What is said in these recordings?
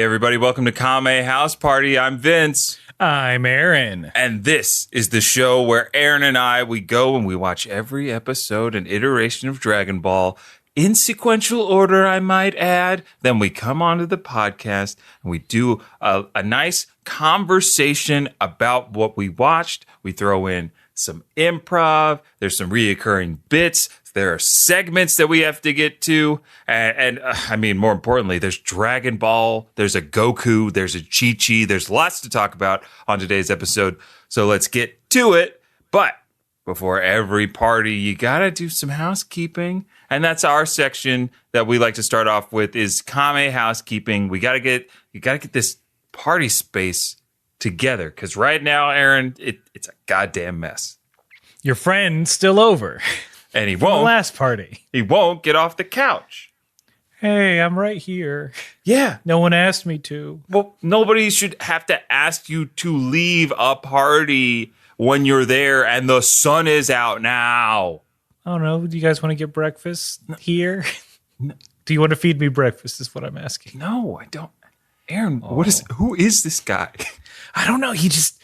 everybody, welcome to Kame House Party. I'm Vince. I'm Aaron. And this is the show where Aaron and I, we go and we watch every episode and iteration of Dragon Ball in sequential order, I might add. Then we come onto the podcast and we do a nice conversation about what we watched. We throw in some improv. There's some reoccurring bits. There are segments that we have to get to. And I mean, more importantly, there's Dragon Ball. There's a Goku. There's a Chi-Chi. There's lots to talk about on today's episode. So let's get to it. But before every party, you got to do some housekeeping. And that's our section that we like to start off with is Kame housekeeping. You got to get this party space together. Because right now, Aaron, it's a goddamn mess. Your friend's still over. And he won't. The last party. He won't get off the couch. Hey, I'm right here. Yeah. No one asked me to. Well, nobody should have to ask you to leave a party when you're there and the sun is out now. I don't know. Do you guys want to get breakfast here? No. Do you want to feed me breakfast is what I'm asking. No, I don't. Aaron, who is this guy? I don't know. He's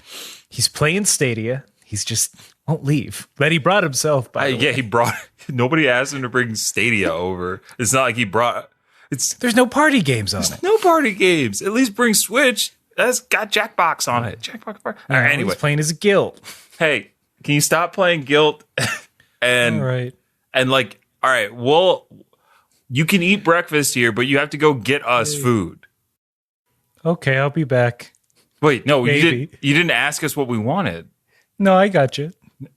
playing Stadia. He's just won't leave. But he brought himself, by the way. Yeah, he brought... Nobody asked him to bring Stadia over. It's not like he brought... There's no party games on it. No party games. At least bring Switch. That's got Jackbox on it. Jackbox. All right, anyway. He's playing as Guilt. Hey, can you stop playing Guilt? And, all right. And like, all right, well, you can eat breakfast here, but you have to go get us food. Okay, I'll be back. Wait, no, Maybe. you didn't ask us what we wanted. No, I got you.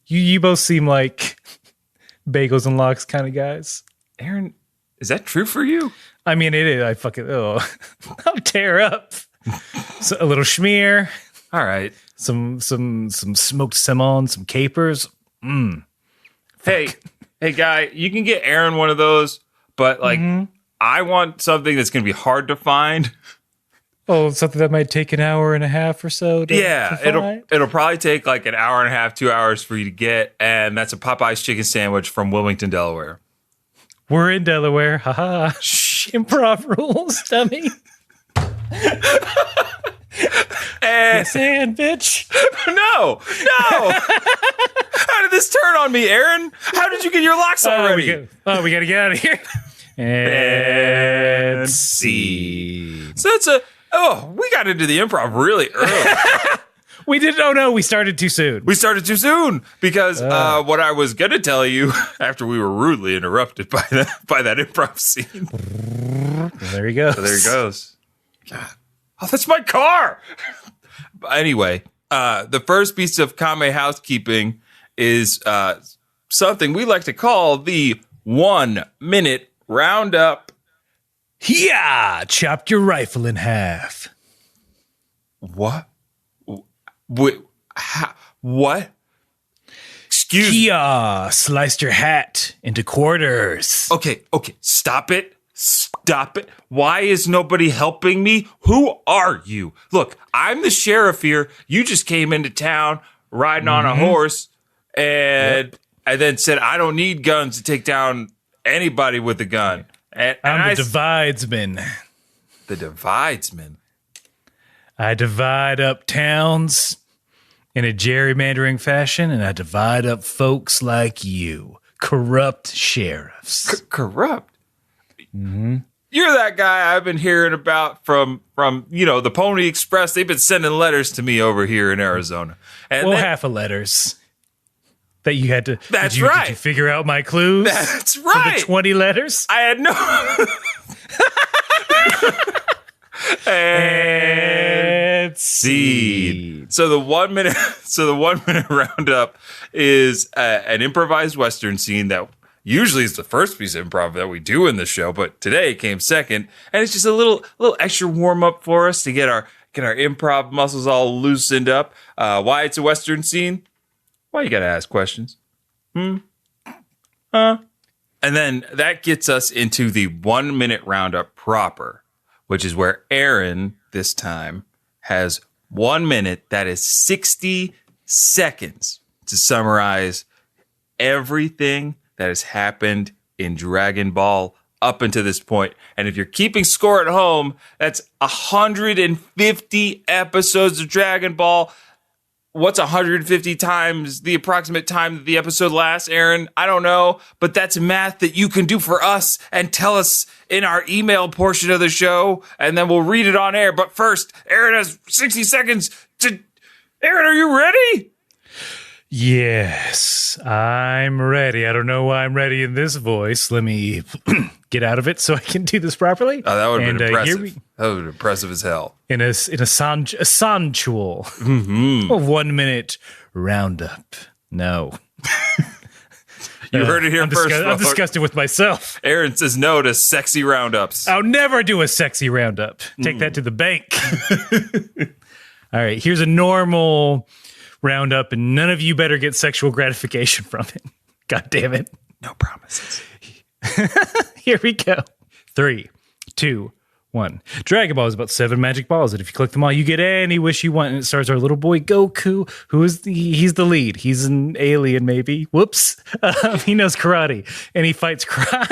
You both seem like bagels and lox kind of guys. Aaron, is that true for you? I mean, it is. I'll tear up. So, a little schmear. All right. Some smoked salmon, some capers. Hey, guy, you can get Aaron one of those, but like, I want something that's going to be hard to find. Oh, something that might take an hour and a half or so. It'll probably take like an hour and a half, 2 hours for you to get, and that's a Popeye's chicken sandwich from Wilmington, Delaware. We're in Delaware. Haha. Improv rules, dummy. And bitch. No. How did this turn on me, Aaron? How did you get your locks already? We got to get out of here. And see. So we got into the improv really early. We did. Oh no, we started too soon. We started too soon because what I was going to tell you after we were rudely interrupted by that improv scene. There he goes. So there he goes. God. Oh, that's my car. Anyway, the first piece of Kame housekeeping is something we like to call the 1 minute roundup. Yeah, chopped your rifle in half. What? Wait, what? Excuse me. Yeah, sliced your hat into quarters. Okay, stop it. Why is nobody helping me? Who are you? Look, I'm the sheriff here. You just came into town riding on a horse and then said, I don't need guns to take down anybody with a gun. And I'm the dividesman. The dividesman? I divide up towns in a gerrymandering fashion, and I divide up folks like you. Corrupt sheriffs. Corrupt? Mm-hmm. You're that guy I've been hearing about from the Pony Express. They've been sending letters to me over here in Arizona. And half of letters that you had to. That's right. Did you figure out my clues? That's right. For the 20 letters. I had no. and seed. So the 1 minute. So the 1 minute roundup is an improvised Western scene that usually is the first piece of improv that we do in the show, but today came second, and it's just a little extra warm up for us to get our improv muscles all loosened up. Why it's a Western scene? Why you gotta ask questions? And then that gets us into the 1 minute roundup proper, which is where Aaron this time has 1 minute that is 60 seconds to summarize everything that has happened in Dragon Ball up until this point. And if you're keeping score at home, that's 150 episodes of Dragon Ball. What's 150 times the approximate time that the episode lasts, Aaron? I don't know, but that's math that you can do for us and tell us in our email portion of the show, and then we'll read it on air. But first, Aaron has 60 seconds to... Aaron, are you ready? Yes, I'm ready. I don't know why I'm ready in this voice. Let me get out of it so I can do this properly. Oh, that would have been impressive. That would have been impressive as hell. In a sensual 1 minute roundup. No. You heard it here first. I'm disgusted with myself. Aaron says no to sexy roundups. I'll never do a sexy roundup. Take that to the bank. All right, here's a normal roundup, and none of you better get sexual gratification from it. God damn it. No promises. Here we go. 3, 2, 1. Dragon Ball is about 7 magic balls that if you click them all, you get any wish you want. And it stars our little boy Goku, who is he's the lead. He's an alien, maybe. Whoops. He knows karate, and he fights crime.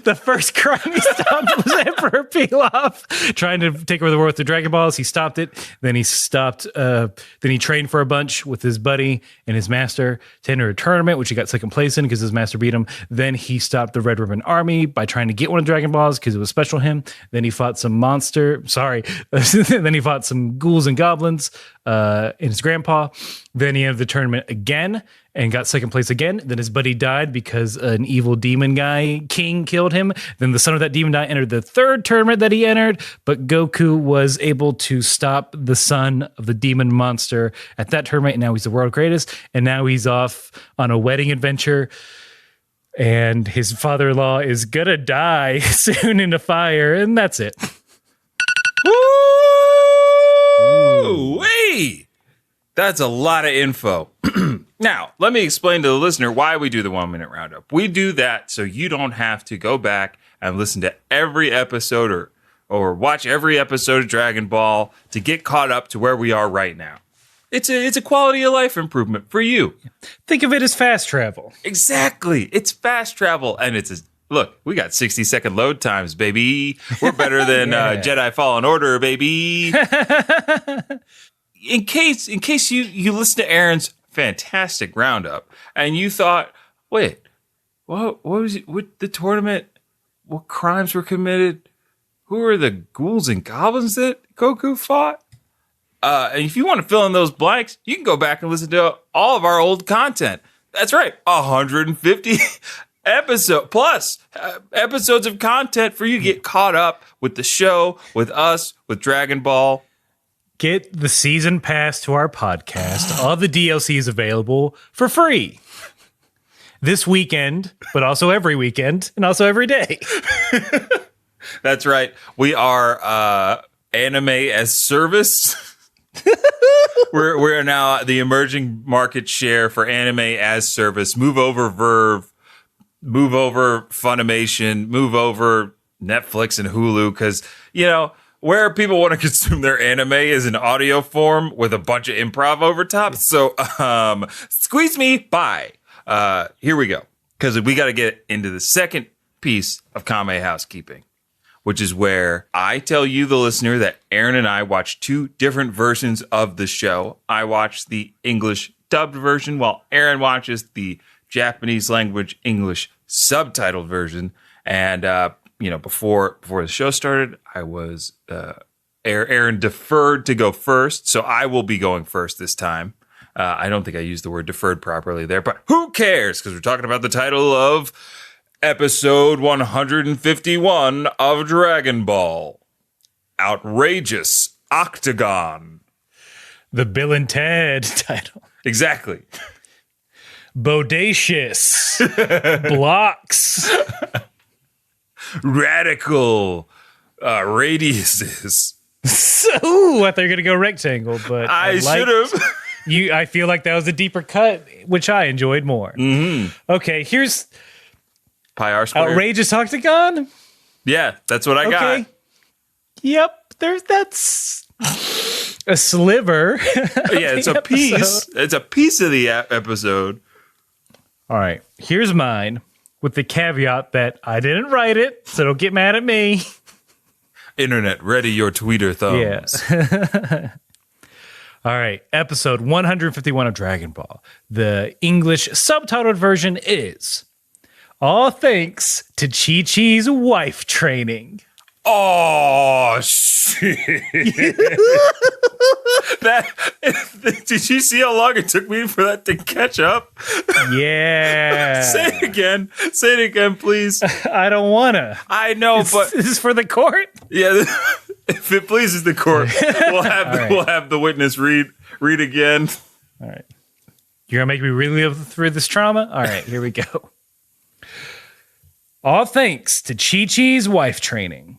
The first crime he stopped was Emperor Pilaf trying to take over the world with the Dragon Balls. He stopped it. Then he stopped. Then he trained for a bunch with his buddy and his master to enter a tournament, which he got second place in because his master beat him. Then he stopped the Red Ribbon Army by trying to get one of the Dragon Balls because it was special to him. Then he fought some then he fought some ghouls and goblins and his grandpa. Then he entered the tournament again and got second place again. Then his buddy died because an evil demon guy, King, killed him. Then the son of that demon guy entered the third tournament that he entered, but Goku was able to stop the son of the demon monster at that tournament, and now he's the world greatest, and now he's off on a wedding adventure, and his father-in-law is gonna die soon in a fire, and that's it. Woo-wee! That's a lot of info. Now, let me explain to the listener why we do the 1 minute roundup. We do that so you don't have to go back and listen to every episode or watch every episode of Dragon Ball to get caught up to where we are right now. It's a quality of life improvement for you. Think of it as fast travel. Exactly. It's fast travel, and look, we got 60-second load times, baby. We're better than Jedi Fallen Order, baby. In case you listen to Aaron's fantastic roundup and you thought, wait, what was it? What the tournament? What crimes were committed? Who are the ghouls and goblins that Goku fought? And if you want to fill in those blanks, you can go back and listen to all of our old content. That's right, 150 episodes of content for you to get caught up with the show, with us, with Dragon Ball. Get the season pass to our podcast. All the DLC is available for free. This weekend, but also every weekend, and also every day. That's right. We are anime as service. We're now the emerging market share for anime as service. Move over Verve, move over Funimation, move over Netflix and Hulu, because, where people want to consume their anime is in audio form with a bunch of improv over top. So, squeeze me by. Here we go. Because we got to get into the second piece of Kame housekeeping, which is where I tell you, the listener, that Aaron and I watch 2 different versions of the show. I watch the English dubbed version while Aaron watches the Japanese language English subtitled version. And, before the show started, I was Aaron deferred to go first, so I will be going first this time. I don't think I used the word deferred properly there, but who cares? Because we're talking about the title of episode 151 of Dragon Ball. Outrageous Octagon. The Bill and Ted title. Exactly. Bodacious. Blocks. Radical radiuses. So, I thought you were going to go rectangle, but I should have. I feel like that was a deeper cut, which I enjoyed more. Mm-hmm. Okay, here's Pi R squared. Outrageous Octagon. Yeah, that's what I got. Yep, that's a sliver. Yeah, it's a piece. It's a piece of the episode. All right, here's mine, with the caveat that I didn't write it, so don't get mad at me. Internet, ready your tweeter thumbs. Yeah. All right, episode 151 of Dragon Ball. The English subtitled version is All Thanks to Chi-Chi's Wife Training. Oh, shit. Did you see how long it took me for that to catch up? Yeah. Say it again. Say it again, please. I don't want to. I know, but... This is for the court? Yeah, if it pleases the court, we'll have the witness read again. All right. You're going to make me relive through this trauma? All right, here we go. All thanks to Chi-Chi's wife training.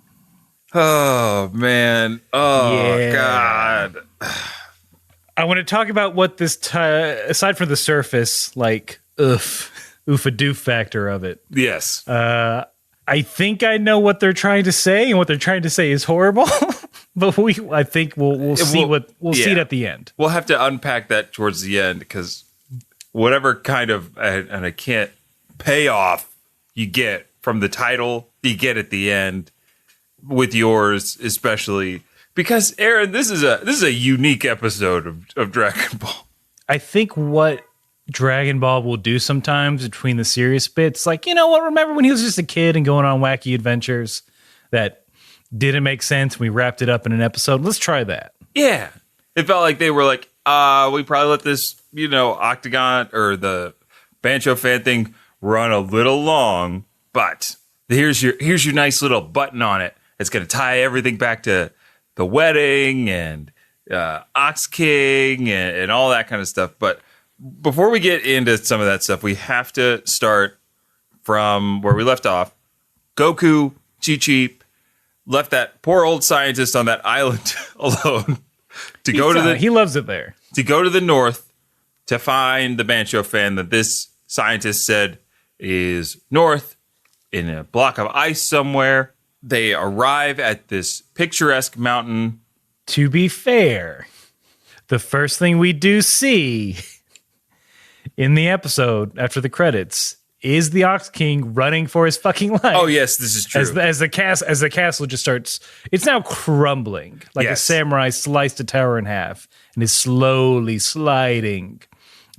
Oh, man. Oh, yeah. God. I want to talk about what this, aside from the surface, like, oof-a-doof factor of it. Yes. I think I know what they're trying to say, and what they're trying to say is horrible. But I think we'll see see it at the end. We'll have to unpack that towards the end, because whatever kind of, and I can't, payoff you get from the title, you get at the end with yours, especially because Aaron, this is a unique episode of Dragon Ball. I think what Dragon Ball will do sometimes between the serious bits, like, you know what? Remember when he was just a kid and going on wacky adventures that didn't make sense? We wrapped it up in an episode. Let's try that. Yeah, it felt like they were like, we probably let this, Octagon or the Bansho Fan thing run a little long, but here's your nice little button on it. It's going to tie everything back to the wedding and Ox King and all that kind of stuff. But before we get into some of that stuff, we have to start from where we left off. Goku, Chi-Chi left that poor old scientist on that island alone he loves it there. To go to the north to find the Bansho Fan that this scientist said is north in a block of ice somewhere. They arrive at this picturesque mountain. To be fair, the first thing we do see in the episode after the credits is the Ox King running for his fucking life. Oh yes, this is true. As the castle just starts, it's now crumbling like a samurai sliced a tower in half and is slowly sliding.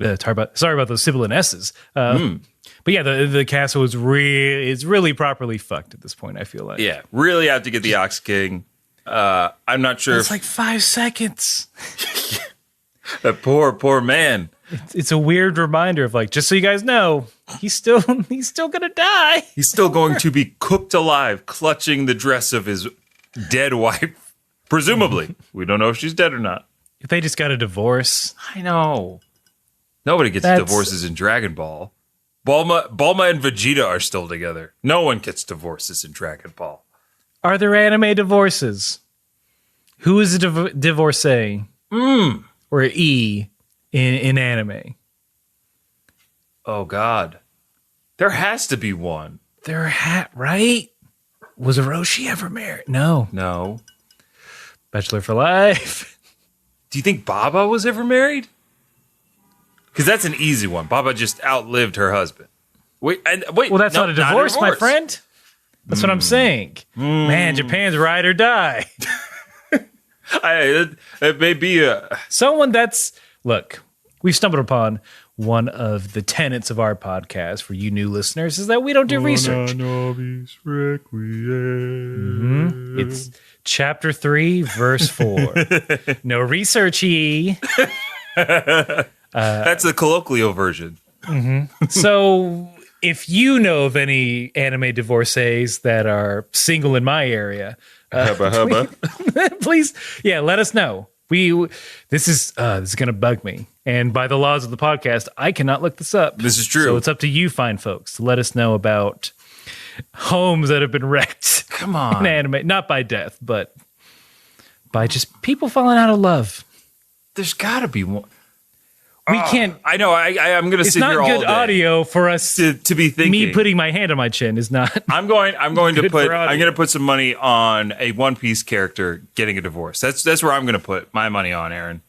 Sorry about those sibilant S's. But yeah, the castle is really properly fucked at this point, I feel like. Yeah, really have to get the Ox King. I'm not sure. It's like 5 seconds. That poor man. It's a weird reminder of, like, just so you guys know, he's still gonna die. He's still going to be cooked alive, clutching the dress of his dead wife. Presumably. We don't know if she's dead or not. If they just got a divorce. I know. Nobody gets divorces in Dragon Ball. Bulma and Vegeta are still together. No one gets divorces in Dragon Ball. Are there anime divorces? Who is a divorcee? Or E in anime? Oh, God. There has to be one. Right? Was Orochi ever married? No. Bachelor for life. Do you think Baba was ever married? Because that's an easy one. Baba just outlived her husband. Wait. Well, that's not a divorce, my friend. That's what I'm saying. Man, Japan's ride or die. It may be someone that's... Look, we've stumbled upon one of the tenets of our podcast for you new listeners is that we don't do research. It's chapter 3, verse 4. No researchy. That's the colloquial version. So if you know of any anime divorcees that are single in my area, hubba. please, let us know. This is going to bug me. And by the laws of the podcast, I cannot look this up. This is true. So it's up to you fine folks to let us know about homes that have been wrecked. Come on. In anime. Not by death, but by just people falling out of love. There's got to be one. We can't. I know. I'm going to sit here all day. It's not good audio for us to be thinking. Me putting my hand on my chin is not. I'm going to put some money on a One Piece character getting a divorce. That's where I'm going to put my money on, Aaron.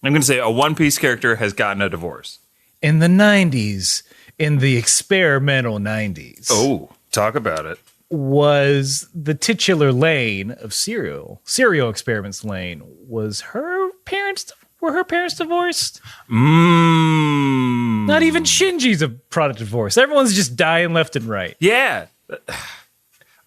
I'm going to say a One Piece character has gotten a divorce. In the 90s, in the experimental 90s. Oh, talk about it. Was the titular lane of Serial Experiments lane, were her parents divorced? Not even Shinji's a product of divorce. Everyone's just dying left and right. Yeah.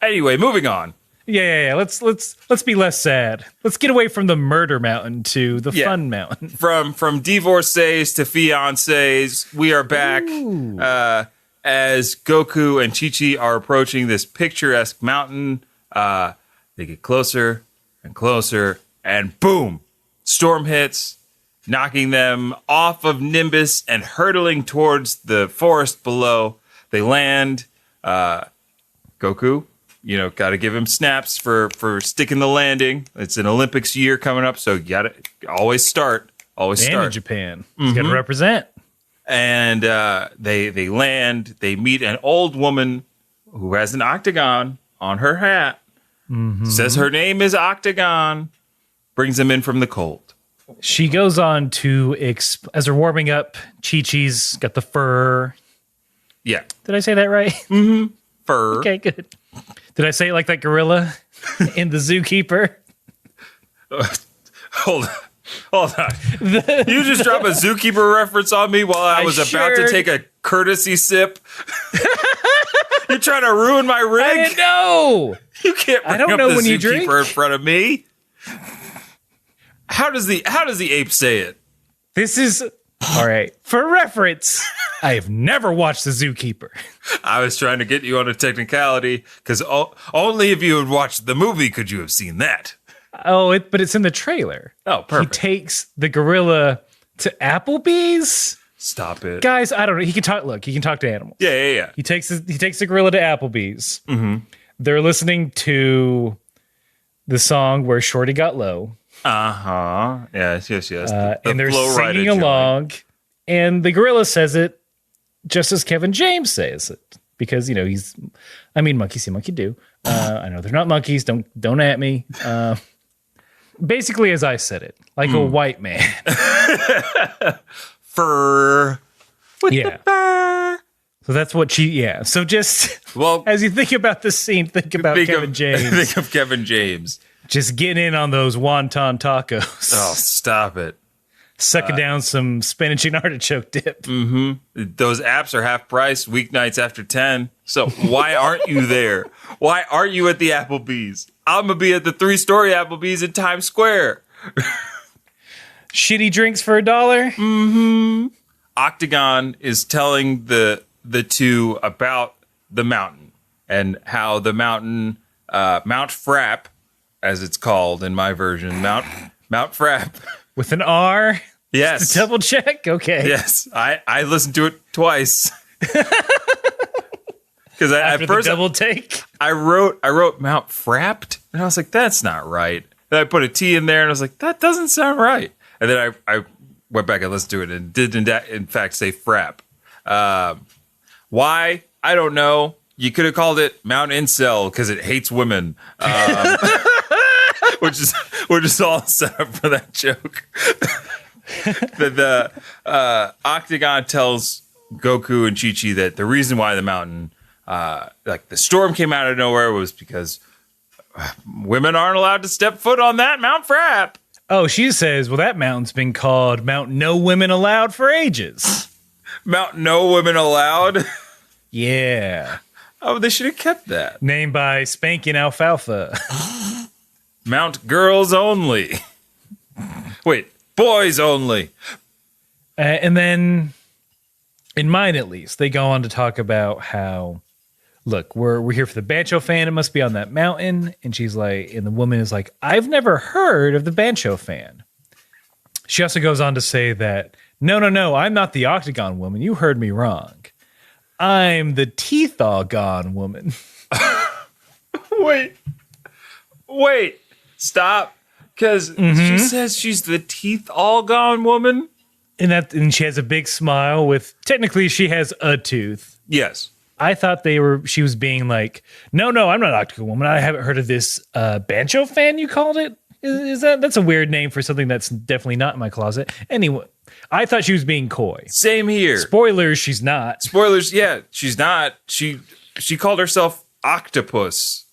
Anyway, moving on. Yeah. Let's be less sad. Let's get away from the murder mountain to the fun mountain. From divorcees to fiancés, we are back as Goku and Chi-Chi are approaching this picturesque mountain. They get closer and closer, and boom, storm hits, knocking them off of Nimbus and hurtling towards the forest below. They land. Goku, got to give him snaps for sticking the landing. It's an Olympics year coming up, so you got to always start. Always and start. in Japan. He's got to represent. And they land. They meet an old woman who has an octagon on her hat. Says her name is Octagon. Brings them in from the cold. She goes on to, as they're warming up, Chi-Chi's got the fur. Yeah. Did I say that right? Fur. Okay, good. Did I say it like that gorilla in the Zookeeper? Hold on. You just dropped a Zookeeper reference on me while I was about to take a courtesy sip. You're trying to ruin my rig? I didn't know. You can't bring up the Zookeeper in front of me. How does the ape say it? This is all right. For reference, I have never watched the Zookeeper. I was trying to get you on a technicality because only if you had watched the movie could you have seen that. Oh, but it's in the trailer. Oh, perfect. He takes the gorilla to Applebee's. Stop it, guys. I don't know. He can talk. Look, he can talk to animals. Yeah. He takes the gorilla to Applebee's. They're listening to the song "Where Shorty Got Low." Yes. And they're singing along, and the gorilla says it just as Kevin James says it because monkey see, monkey do. I know they're not monkeys. Don't at me. Basically, as I said it, like a white man. Fur. With the fur. So that's what So just as you think about the scene, think about Kevin James. Think of Kevin James. Just getting in on those wonton tacos. Oh, stop it. Sucking down some spinach and artichoke dip. Those apps are half price weeknights after 10. So why aren't you there? Why aren't you at the Applebee's? I'm going to be at the 3-story Applebee's in Times Square. Shitty drinks for $1? Octagon is telling the two about the mountain and how the mountain, Mount Frapp, as it's called in my version, Mount Frapp. With an R? Yes. Just to double check? Okay. Yes. I listened to it twice. Because at first double take, I wrote Mount Frapped, and I was like, that's not right. Then I put a T in there, and I was like, that doesn't sound right. And then I went back and listened to it, and did in fact say Frapp. Why? I don't know. You could have called it Mount Incel because it hates women, which is all set up for that joke. the Octagon tells Goku and Chi-Chi that the reason why the mountain, the storm came out of nowhere was because women aren't allowed to step foot on that Mount Frapp. Oh, she says, well, that mountain's been called Mount No Women Allowed for ages. Mount No Women Allowed? Yeah. Oh, they should have kept that. Named by Spanking Alfalfa. Mount Girls Only. Wait, Boys Only. And then, in mine at least, they go on to talk about how, look, we're here for the Bansho Fan. It must be on that mountain. And she's like, and the woman is like, I've never heard of the Bansho Fan. She also goes on to say that, no, I'm not the Octagon woman. You heard me wrong. I'm the teeth all gone woman. Wait, stop. Because she says she's the teeth all gone woman. And she has a big smile with, technically she has a tooth. Yes. I thought she was being like, no, I'm not Octagon woman. I haven't heard of this Bansho Fan, you called it? That's a weird name for something that's definitely not in my closet. Anyway, I thought she was being coy. Same here. Spoilers, she's not. Spoilers, yeah, she's not. She called herself Octopus.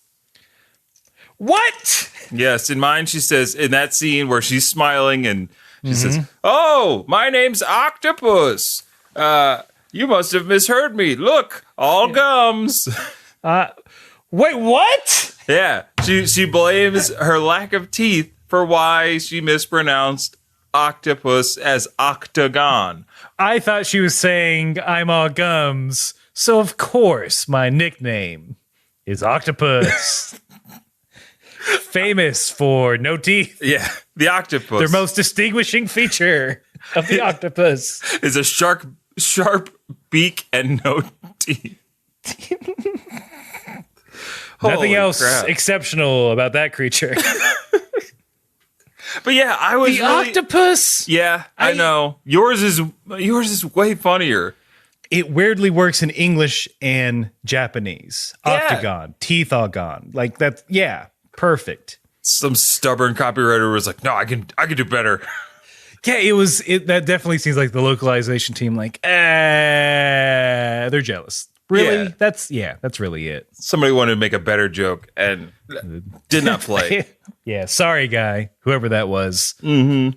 What? Yes, in mine she says, in that scene where she's smiling and she says, "Oh, my name's Octopus. You must have misheard me. Look, all gums." Wait, what? Yeah, she blames her lack of teeth for why she mispronounced octopus as octagon. I thought she was saying I'm all gums, so of course my nickname is Octopus. Famous for no teeth. Yeah, the octopus. Their most distinguishing feature of the octopus is a sharp beak and no teeth. Nothing else crap. Exceptional about that creature. But yeah, I was the octopus. Yeah, I know. Yours is way funnier. It weirdly works in English and Japanese. Yeah. Octagon, teeth all gone. Like that's perfect. Some stubborn copywriter was like, "No, I can do better." Yeah, that definitely seems like the localization team like, they're jealous. Really? Yeah. That's really it. Somebody wanted to make a better joke and did not play. Yeah, sorry, guy, whoever that was. I'm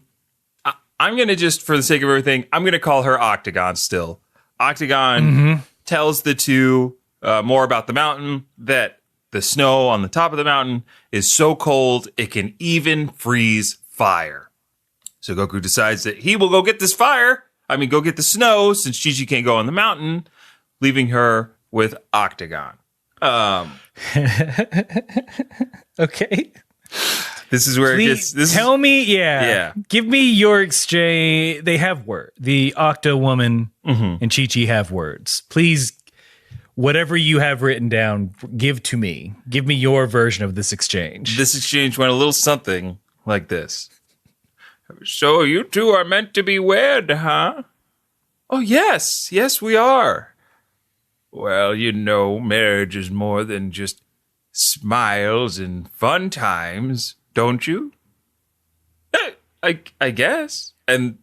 going to just, for the sake of everything, I'm going to call her Octagon still. Octagon tells the two more about the mountain, that the snow on the top of the mountain is so cold it can even freeze fire. So Goku decides that he will go get this fire. Go get the snow, since Chi-Chi can't go on the mountain, leaving her with Octagon. Okay. This is where Please it gets... tell me, yeah. Give me your exchange. They have words. The Octo Woman and Chi-Chi have words. Please, whatever you have written down, give to me. Give me your version of this exchange. This exchange went a little something like this. "So you two are meant to be wed, huh?" "Oh, yes. Yes, we are." "Well, marriage is more than just smiles and fun times, don't you?" I guess. "And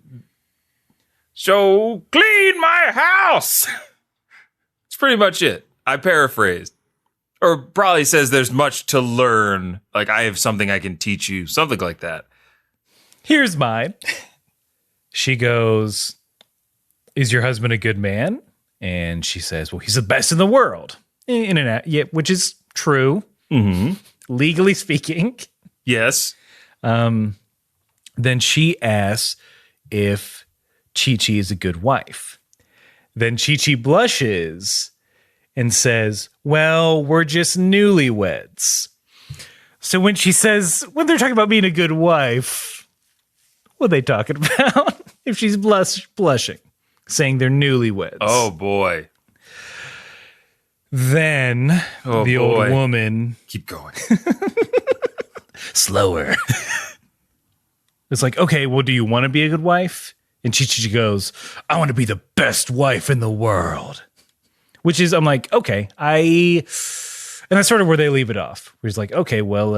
so clean my house." It's pretty much it. I paraphrased. Or probably says there's much to learn. Like, I have something I can teach you. Something like that. Here's mine. She goes, "Is your husband a good man?" And she says, "Well, he's the best in the world." Which is true. Legally speaking. Yes. Then she asks if Chi-Chi is a good wife. Then Chi-Chi blushes and says, "Well, we're just newlyweds." So when they're talking about being a good wife, what are they talking about? If she's blushing, saying they're newlyweds. Oh, boy. Then old woman... Keep going. Slower. It's like, "Okay, well, do you want to be a good wife?" And Chi-Chi goes, "I want to be the best wife in the world." Which is, I'm like, okay, and that's sort of where they leave it off. Where he's like, "Okay, well,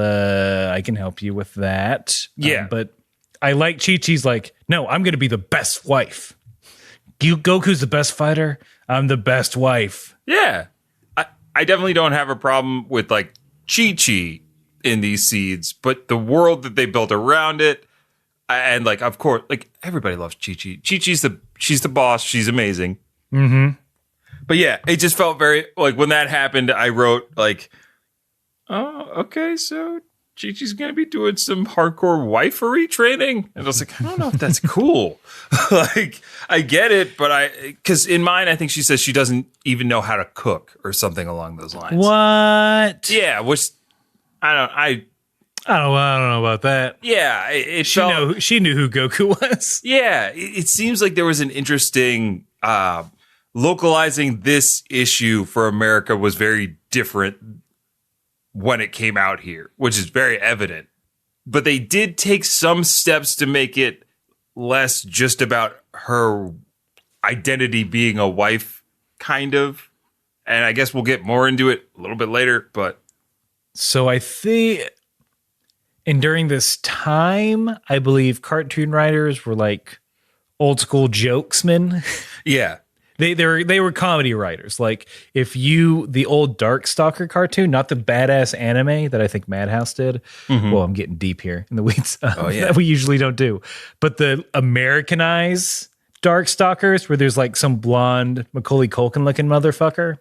I can help you with that." Yeah. But I like Chi-Chi's like, "No, I'm going to be the best wife. Goku's the best fighter. I'm the best wife." Yeah. I definitely don't have a problem with, like, Chi-Chi in these seeds, but the world that they built around it, and, like, of course, like, everybody loves Chi-Chi. Chi-Chi's she's the boss. She's amazing. But yeah, it just felt very, like, when that happened, I wrote, like, "Oh, okay, so Chi-Chi's going to be doing some hardcore wifery training." And I was like, I don't know if that's cool. Like, I get it, but because in mine, I think she says she doesn't even know how to cook or something along those lines. What? Yeah, which I don't know about that. Yeah, she knew who Goku was. Yeah, it seems like there was an interesting localizing this issue for America was very different when it came out here, which is very evident. But they did take some steps to make it less just about her identity being a wife, kind of. And I guess we'll get more into it a little bit later, but... So I think... And during this time, I believe cartoon writers were like old school jokesmen. Yeah. They were comedy writers. Like the old Darkstalker cartoon, not the badass anime that I think Madhouse did. Well, I'm getting deep here in the weeds. That we usually don't do. But the Americanized Darkstalkers, where there's like some blonde Macaulay Culkin looking motherfucker.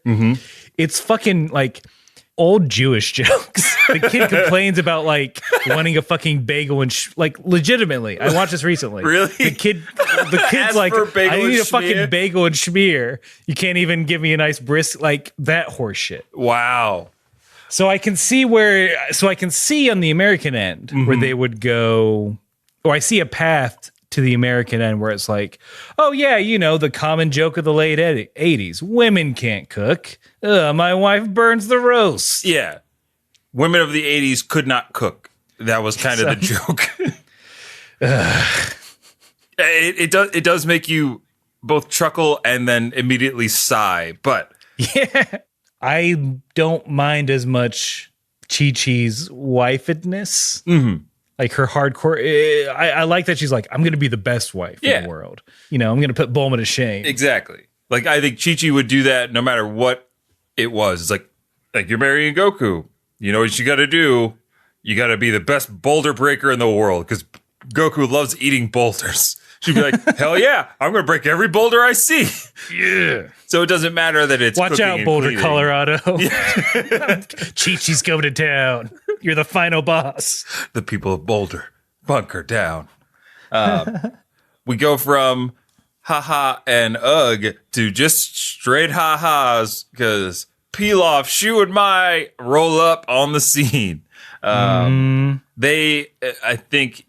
It's fucking like old Jewish jokes. The kid complains about like wanting a fucking bagel and like legitimately. I watched this recently. Really? The kid's like, I need a fucking bagel and schmear. You can't even give me a nice brisk, like that horse shit. Wow. So I can see on the American end where they would go, or I see a path to the American end where it's like, oh yeah, the common joke of the late 80s. Women can't cook. My wife burns the roast. Yeah. Women of the 80s could not cook. That was kind of the joke. It does make you both chuckle and then immediately sigh, but yeah, I don't mind as much Chi-Chi's wifedness. Like her hardcore. I like that she's like, I'm going to be the best wife in the world. I'm going to put Bulma to shame. Exactly. Like, I think Chi-Chi would do that no matter what it was. It's like you're marrying Goku. You know what you got to do? You got to be the best boulder breaker in the world because Goku loves eating boulders. She'd be like, hell yeah, I'm going to break every boulder I see. Yeah. So it doesn't matter that it's Watch out, Boulder, cleaning. Colorado. Chi-Chi's coming to town. You're the final boss. The people of Boulder, bunker down. We go from haha and ugh to just straight ha-has because Pilaf, Shu, and Mai roll up on the scene. I think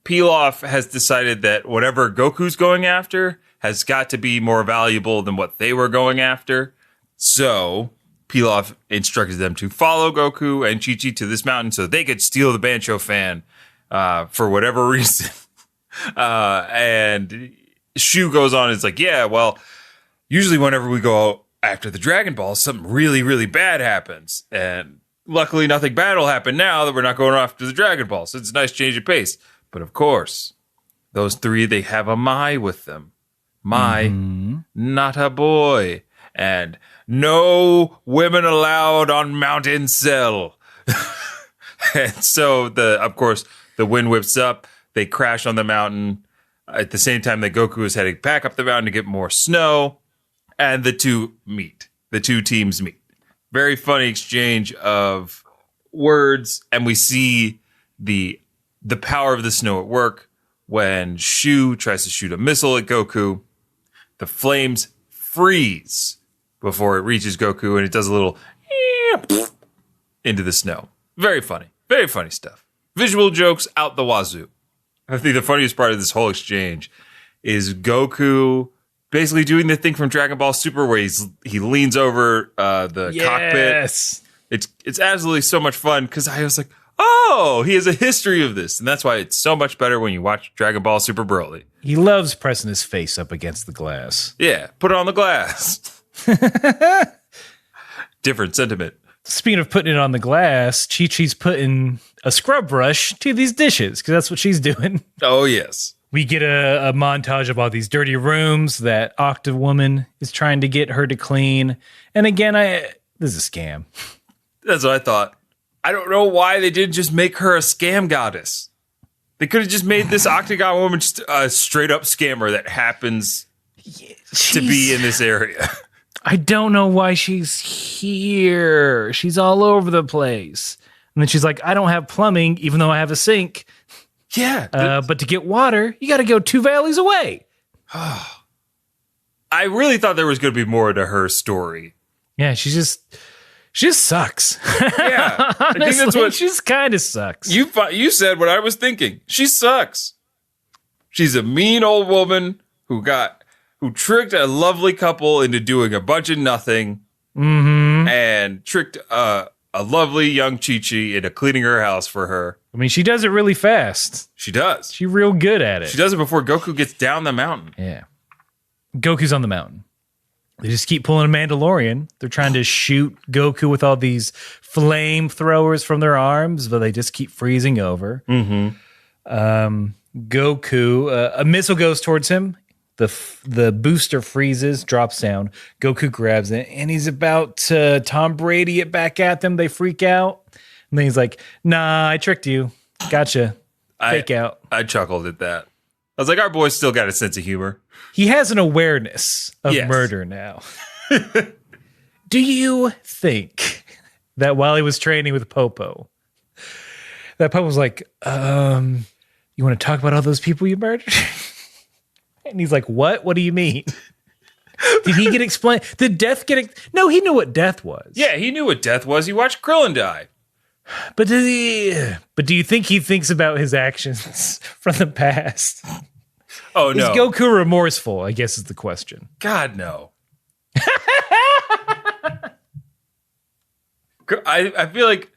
Pilaf has decided that whatever Goku's going after has got to be more valuable than what they were going after. So Pilaf instructed them to follow Goku and Chi-Chi to this mountain so they could steal the Bansho Fan for whatever reason. And Shu goes on and is like, yeah, well, usually whenever we go after the Dragon Ball, something really, really bad happens. And luckily nothing bad will happen now that we're not going after the Dragon Ball. So it's a nice change of pace. But of course, those three, they have a Mai with them. Mai, not a boy. And no women allowed on Mount Incel. And so, of course, the wind whips up. They crash on the mountain at the same time that Goku is heading back up the mountain to get more snow. And the two meet. The two teams meet. Very funny exchange of words. And we see the power of the snow at work when Shu tries to shoot a missile at Goku. The flames freeze before it reaches Goku, and it does a little into the snow. Very funny. Very funny stuff. Visual jokes out the wazoo. I think the funniest part of this whole exchange is Goku basically doing the thing from Dragon Ball Super where he leans over the cockpit. It's absolutely so much fun because I was like, oh, he has a history of this. And that's why it's so much better when you watch Dragon Ball Super Broly. He loves pressing his face up against the glass. Yeah, put it on the glass. Different sentiment. Speaking of putting it on the glass, Chi-Chi's putting a scrub brush to these dishes because that's what she's doing. Oh, yes. We get a montage of all these dirty rooms that Octa Woman is trying to get her to clean. And again, this is a scam. That's what I thought. I don't know why they didn't just make her a scam goddess. They could have just made this Octagon woman just a straight up scammer that happens to be in this area. I don't know why she's here. She's all over the place. And then she's like, I don't have plumbing, even though I have a sink. Yeah. But to get water, you got to go 2 valleys away. I really thought there was going to be more to her story. Yeah, she just sucks. Yeah. Honestly, I think that's what she just kind of sucks. You said what I was thinking. She sucks. She's a mean old woman who tricked a lovely couple into doing a bunch of nothing and tricked a lovely young Chi-Chi into cleaning her house for her. I mean, she does it really fast. She does. She's real good at it. She does it before Goku gets down the mountain. Yeah. Goku's on the mountain. They just keep pulling a Mandalorian. They're trying to shoot Goku with all these flamethrowers from their arms, but they just keep freezing over. Goku, a missile goes towards him. The booster freezes, drops down. Goku grabs it, and he's about to Tom Brady it back at them. They freak out. And then he's like, nah, I tricked you. Gotcha. Fake out. I chuckled at that. I was like, our boy's still got a sense of humor. He has an awareness of murder now. Do you think that while he was training with Popo, that Popo was like, you want to talk about all those people you murdered? And he's like, what? What do you mean? Did he get explained? Did death get... No, he knew what death was. Yeah, he knew what death was. He watched Krillin die. But do you think he thinks about his actions from the past? Oh, no. Is Goku remorseful, I guess is the question. God, no. I feel like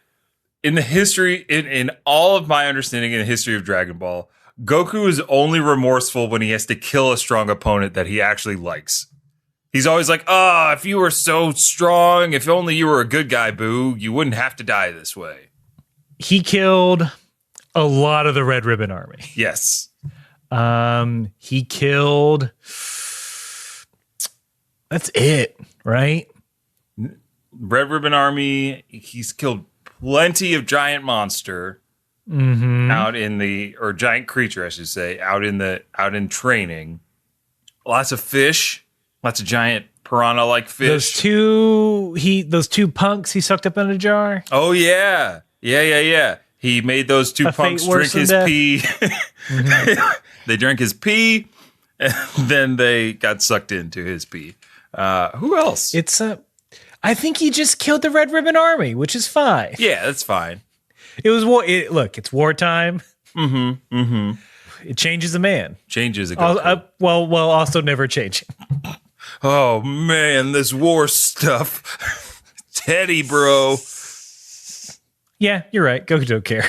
in the history, in all of my understanding in the history of Dragon Ball, Goku is only remorseful when he has to kill a strong opponent that he actually likes. He's always like, if you were so strong, if only you were a good guy, Boo, you wouldn't have to die this way. He killed a lot of the Red Ribbon Army. Yes. He killed... That's it, right? Red Ribbon Army, he's killed plenty of giant monster out in the, or giant creature, I should say, out in training. Lots of fish, lots of giant piranha-like fish. Those two punks he sucked up in a jar. Oh yeah. He made those two punks drink his pee. They drank his pee, and then they got sucked into his pee. Who else? I think he just killed the Red Ribbon Army, which is fine. Yeah, that's fine. It was war. Look, it's wartime. It changes a man. Changes a guy. Well, also never changing. Oh man, this war stuff. Teddy, bro. Yeah, you're right. Goku don't care.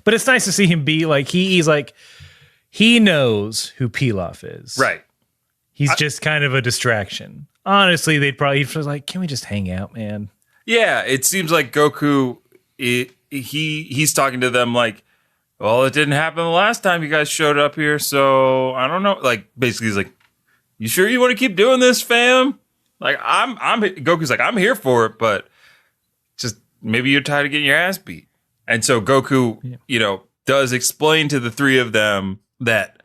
But it's nice to see him be like, he's like, he knows who Pilaf is. Right. He's just kind of a distraction. Honestly, they'd probably be like, can we just hang out, man? Yeah, it seems like Goku, he's talking to them like, well, it didn't happen the last time you guys showed up here, so I don't know. Like, basically, he's like, you sure you want to keep doing this, fam? Like, Goku's like, I'm here for it, but just maybe you're tired of getting your ass beat. And so Goku, does explain to the three of them that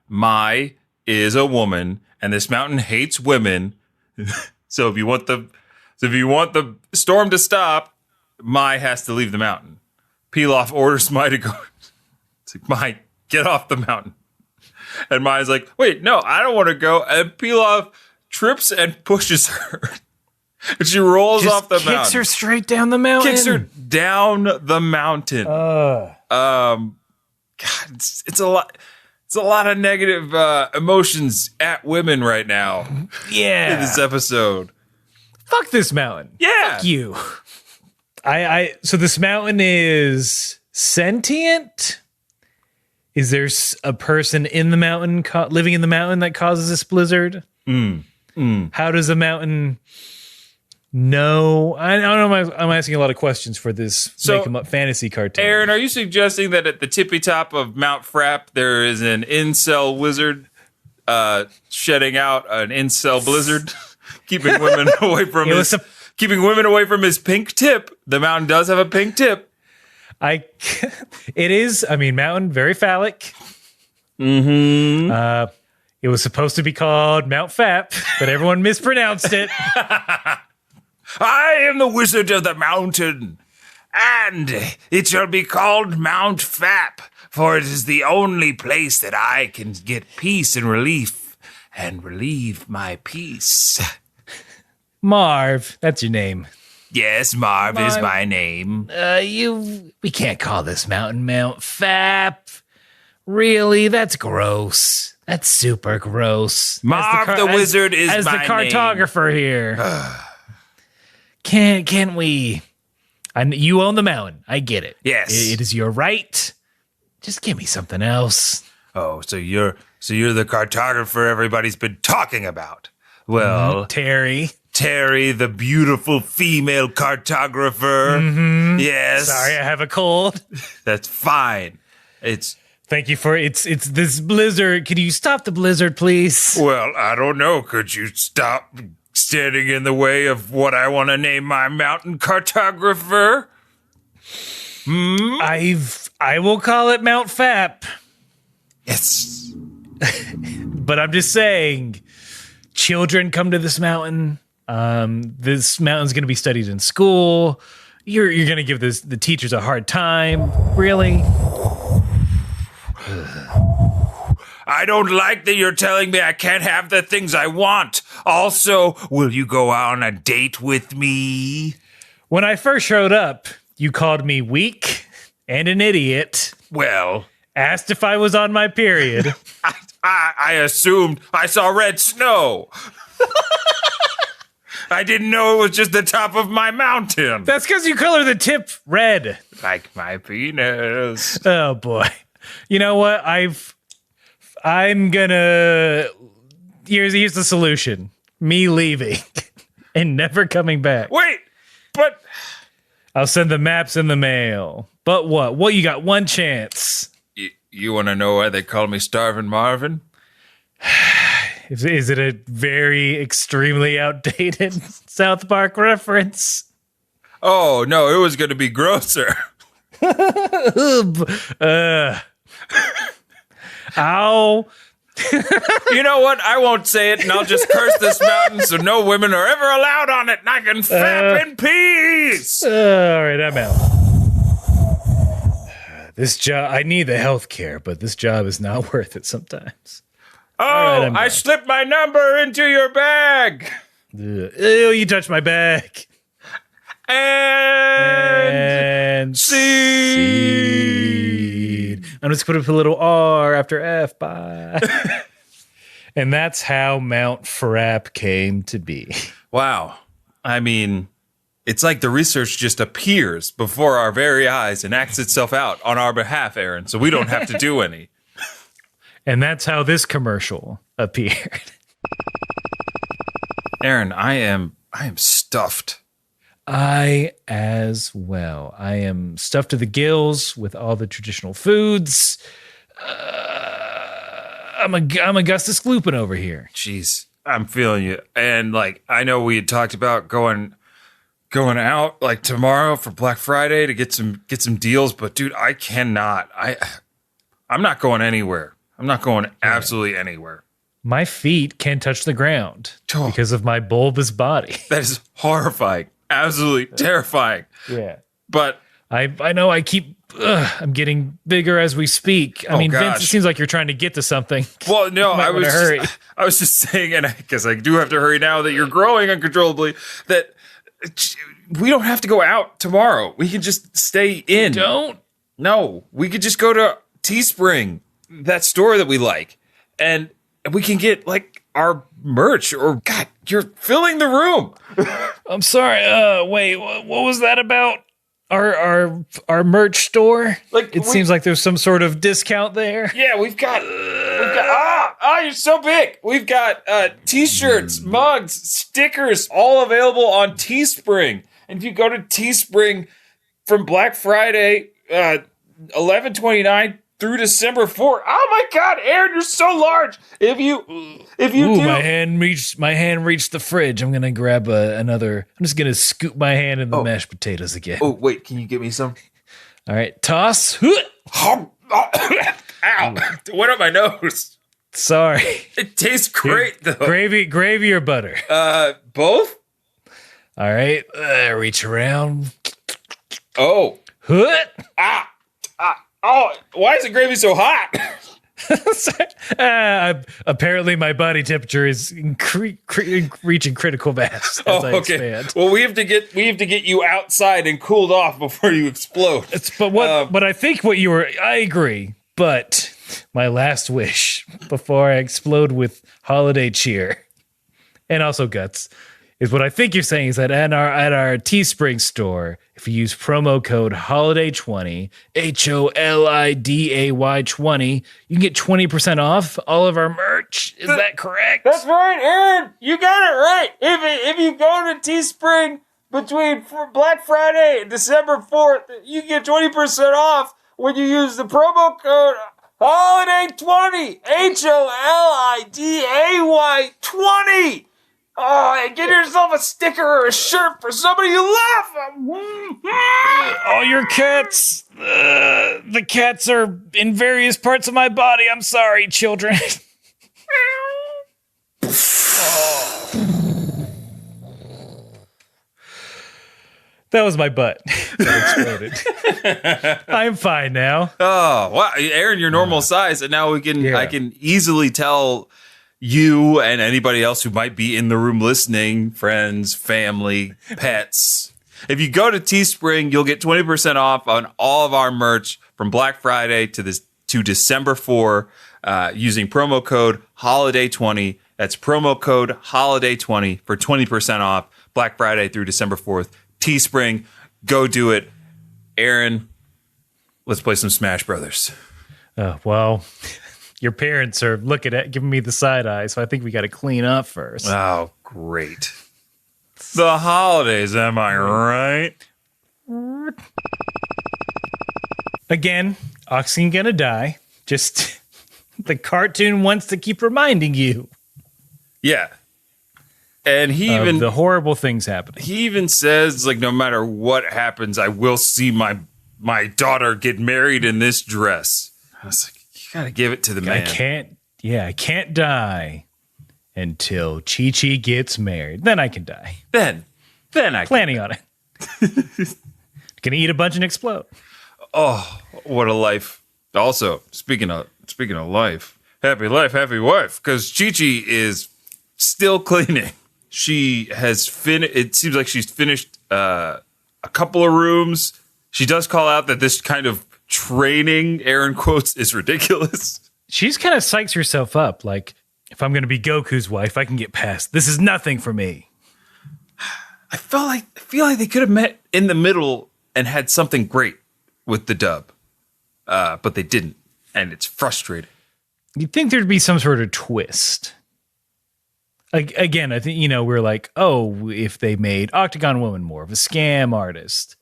Mai is a woman and this mountain hates women. So if you want the storm to stop, Mai has to leave the mountain. Pilaf orders Mai to go. It's like, Mai, get off the mountain. And Mai's like, wait, no, I don't want to go. And Pilaf trips and pushes her. And she rolls off the mountain. Kicks her straight down the mountain. Kicks her down the mountain. God, it's a lot. It's a lot of negative emotions at women right now. Yeah. In this episode. Fuck this mountain. Yeah. Fuck you. So this mountain is sentient? Is there a person in the mountain, living in the mountain that causes this blizzard? How does a mountain know? I don't know. I'm asking a lot of questions for this make 'em up fantasy cartoon. Aaron, are you suggesting that at the tippy top of Mount Frap there is an incel wizard shedding out an incel blizzard, keeping women away from keeping women away from his pink tip? The mountain does have a pink tip. It is. I mean, mountain very phallic. It was supposed to be called Mount Fap, but everyone mispronounced it. I am the Wizard of the Mountain, and it shall be called Mount Fap, for it is the only place that I can get peace and relief, and relieve my peace. Marv, that's your name. Yes, Marv is my name. We can't call this mountain Mount Fap. Really? That's gross. That's super gross. Marv the Wizard is my name. As the cartographer here. Can we? You own the mountain. I get it. Yes. It is your right. Just give me something else. Oh, so you're the cartographer everybody's been talking about. Well, Terry, the beautiful female cartographer. Yes. Sorry, I have a cold. That's fine. Thank you for it's this blizzard. Can you stop the blizzard, please? Well, I don't know. Could you stop standing in the way of what I want to name my mountain cartographer? I will call it Mount Fap. Yes. But I'm just saying, children come to this mountain. This mountain's going to be studied in school. You're going to give the teachers a hard time. Really? I don't like that you're telling me I can't have the things I want. Also, will you go on a date with me? When I first showed up, you called me weak and an idiot. Well, Asked if I was on my period. I assumed I saw red snow. I didn't know it was just the top of my mountain. That's because you color the tip red. Like my penis. Oh boy. You know what? I'm gonna here's the solution. Me leaving and never coming back. Wait, but I'll send the maps in the mail. But what? What, you got one chance. you want to know why they call me Starvin' Marvin? Is it a very extremely outdated South Park reference? Oh, no, it was going to be grosser. Ow. You know what? I won't say it, and I'll just curse this mountain so no women are ever allowed on it, and I can fap in peace. All right, I'm out. This job, I need the health care, but this job is not worth it sometimes. Oh, right, I slipped my number into your bag. Ew, you touched my bag. And seed. I'm just going to put a little R after F. Bye. And that's how Mount Frap came to be. Wow. I mean, it's like the research just appears before our very eyes and acts itself out on our behalf, Aaron, so we don't have to do any. And that's how this commercial appeared. Aaron, I am stuffed. I as well. I am stuffed to the gills with all the traditional foods. I'm Augustus Gloopin over here. Jeez, I'm feeling you. And like, I know we had talked about going out like tomorrow for Black Friday to get some deals, but dude, I cannot. I'm not going anywhere. I'm not going absolutely anywhere. My feet can't touch the ground because of my bulbous body. That is horrifying. Absolutely terrifying. Yeah. But I know I keep I'm getting bigger as we speak. I mean, Vince, it seems like you're trying to get to something. Well, no, I was just saying, and because I do have to hurry now that you're growing uncontrollably, that we don't have to go out tomorrow. We can just stay in. Don't? No, we could just go to Teespring, that store that we like, and we can get like our merch. Or God, you're filling the room. I'm sorry. Wait, what was that about? Our merch store? Like, it seems like there's some sort of discount there. Yeah, we've got you're so big. We've got t-shirts, mugs, stickers, all available on Teespring. And if you go to Teespring from Black Friday 11/29 through December 4th. Oh my God, Aaron, you're so large. If you do, my hand reached the fridge. I'm gonna grab another. I'm just gonna scoop my hand in the mashed potatoes again. Oh wait, can you get me some? All right, toss. Ow! Went up my nose. Sorry. It tastes great though. Gravy or butter? Both. All right, reach around. Oh. Oh, why is the gravy so hot? Apparently, my body temperature is reaching critical mass as I expand. Well, we have to get you outside and cooled off before you explode. But I think I agree. But my last wish before I explode with holiday cheer and also guts is what I think you're saying is that at our Teespring store, if you use promo code HOLIDAY20, HOLIDAY 20, you can get 20% off all of our merch. Is that correct? That's right, Aaron. You got it right. If you go to Teespring between Black Friday and December 4th, you get 20% off when you use the promo code Holiday 20. HOLIDAY 20. Oh, and get yourself a sticker or a shirt for somebody you love. Oh, your cats. The cats are in various parts of my body. I'm sorry, children. That was my butt. That exploded. I'm fine now. Oh, wow. Aaron, you're normal size. And now I can easily tell you and anybody else who might be in the room listening, friends, family, pets. If you go to Teespring, you'll get 20% off on all of our merch from Black Friday to December 4 using promo code HOLIDAY20. That's promo code HOLIDAY20 for 20% off Black Friday through December 4th. Teespring, go do it. Aaron, let's play some Smash Brothers. Well, your parents are giving me the side eye, so I think we got to clean up first. Oh, great. The holidays, am I right? Again, Oxygen gonna die. Just the cartoon wants to keep reminding you. Yeah. And the horrible things happen. He even says, like, no matter what happens, I will see my daughter get married in this dress. I was like, you gotta give it to the man. I can't die until Chi-Chi gets married. Then I can die. Then I planning on it. Gonna eat a bunch and explode. Oh, what a life. Also, speaking of life, happy wife, because Chi-Chi is still cleaning. She has it seems like she's finished a couple of rooms. She does call out that this kind of training, Aaron quotes, is ridiculous. She's kind of psychs herself up. Like, if I'm going to be Goku's wife, I can get past. This is nothing for me. I feel like they could have met in the middle and had something great with the dub. But they didn't. And it's frustrating. You'd think there'd be some sort of twist. Again, I think, we're like, oh, if they made Octagon Woman more of a scam artist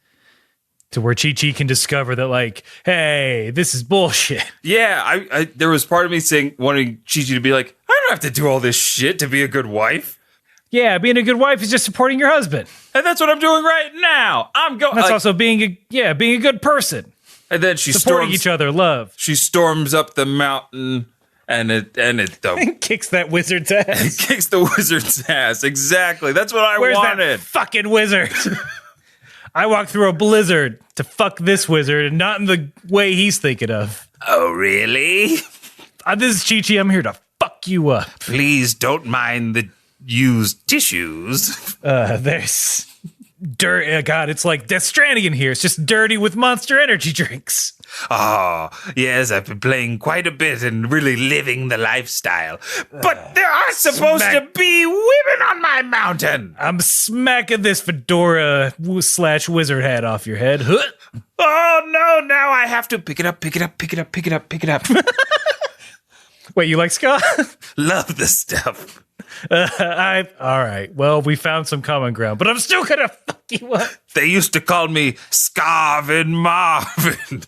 to where Chi-Chi can discover that, like, hey, this is bullshit. Yeah, I there was part of me wanting Chi-Chi to be like, I don't have to do all this shit to be a good wife. Yeah, being a good wife is just supporting your husband. And that's what I'm doing right now. That's also being a good person. And then she supporting each other, love. She storms up the mountain. And it kicks that wizard's ass. It kicks the wizard's ass. Exactly. That's what I wanted. Where's that fucking wizard? I walked through a blizzard to fuck this wizard, and not in the way he's thinking of. Oh, really? This is Chi-Chi. I'm here to fuck you up. Please don't mind the used tissues. There's dirt. God, it's like Death Stranding in here. It's just dirty with Monster Energy drinks. Oh, yes, I've been playing quite a bit and really living the lifestyle. But there are supposed to be women on my mountain. I'm smacking this fedora / wizard hat off your head. Oh, no, now I have to pick it up. Wait, you like ska? Love this stuff. All right. Well, we found some common ground, but I'm still gonna fuck you up. They used to call me Scarvin Marvin.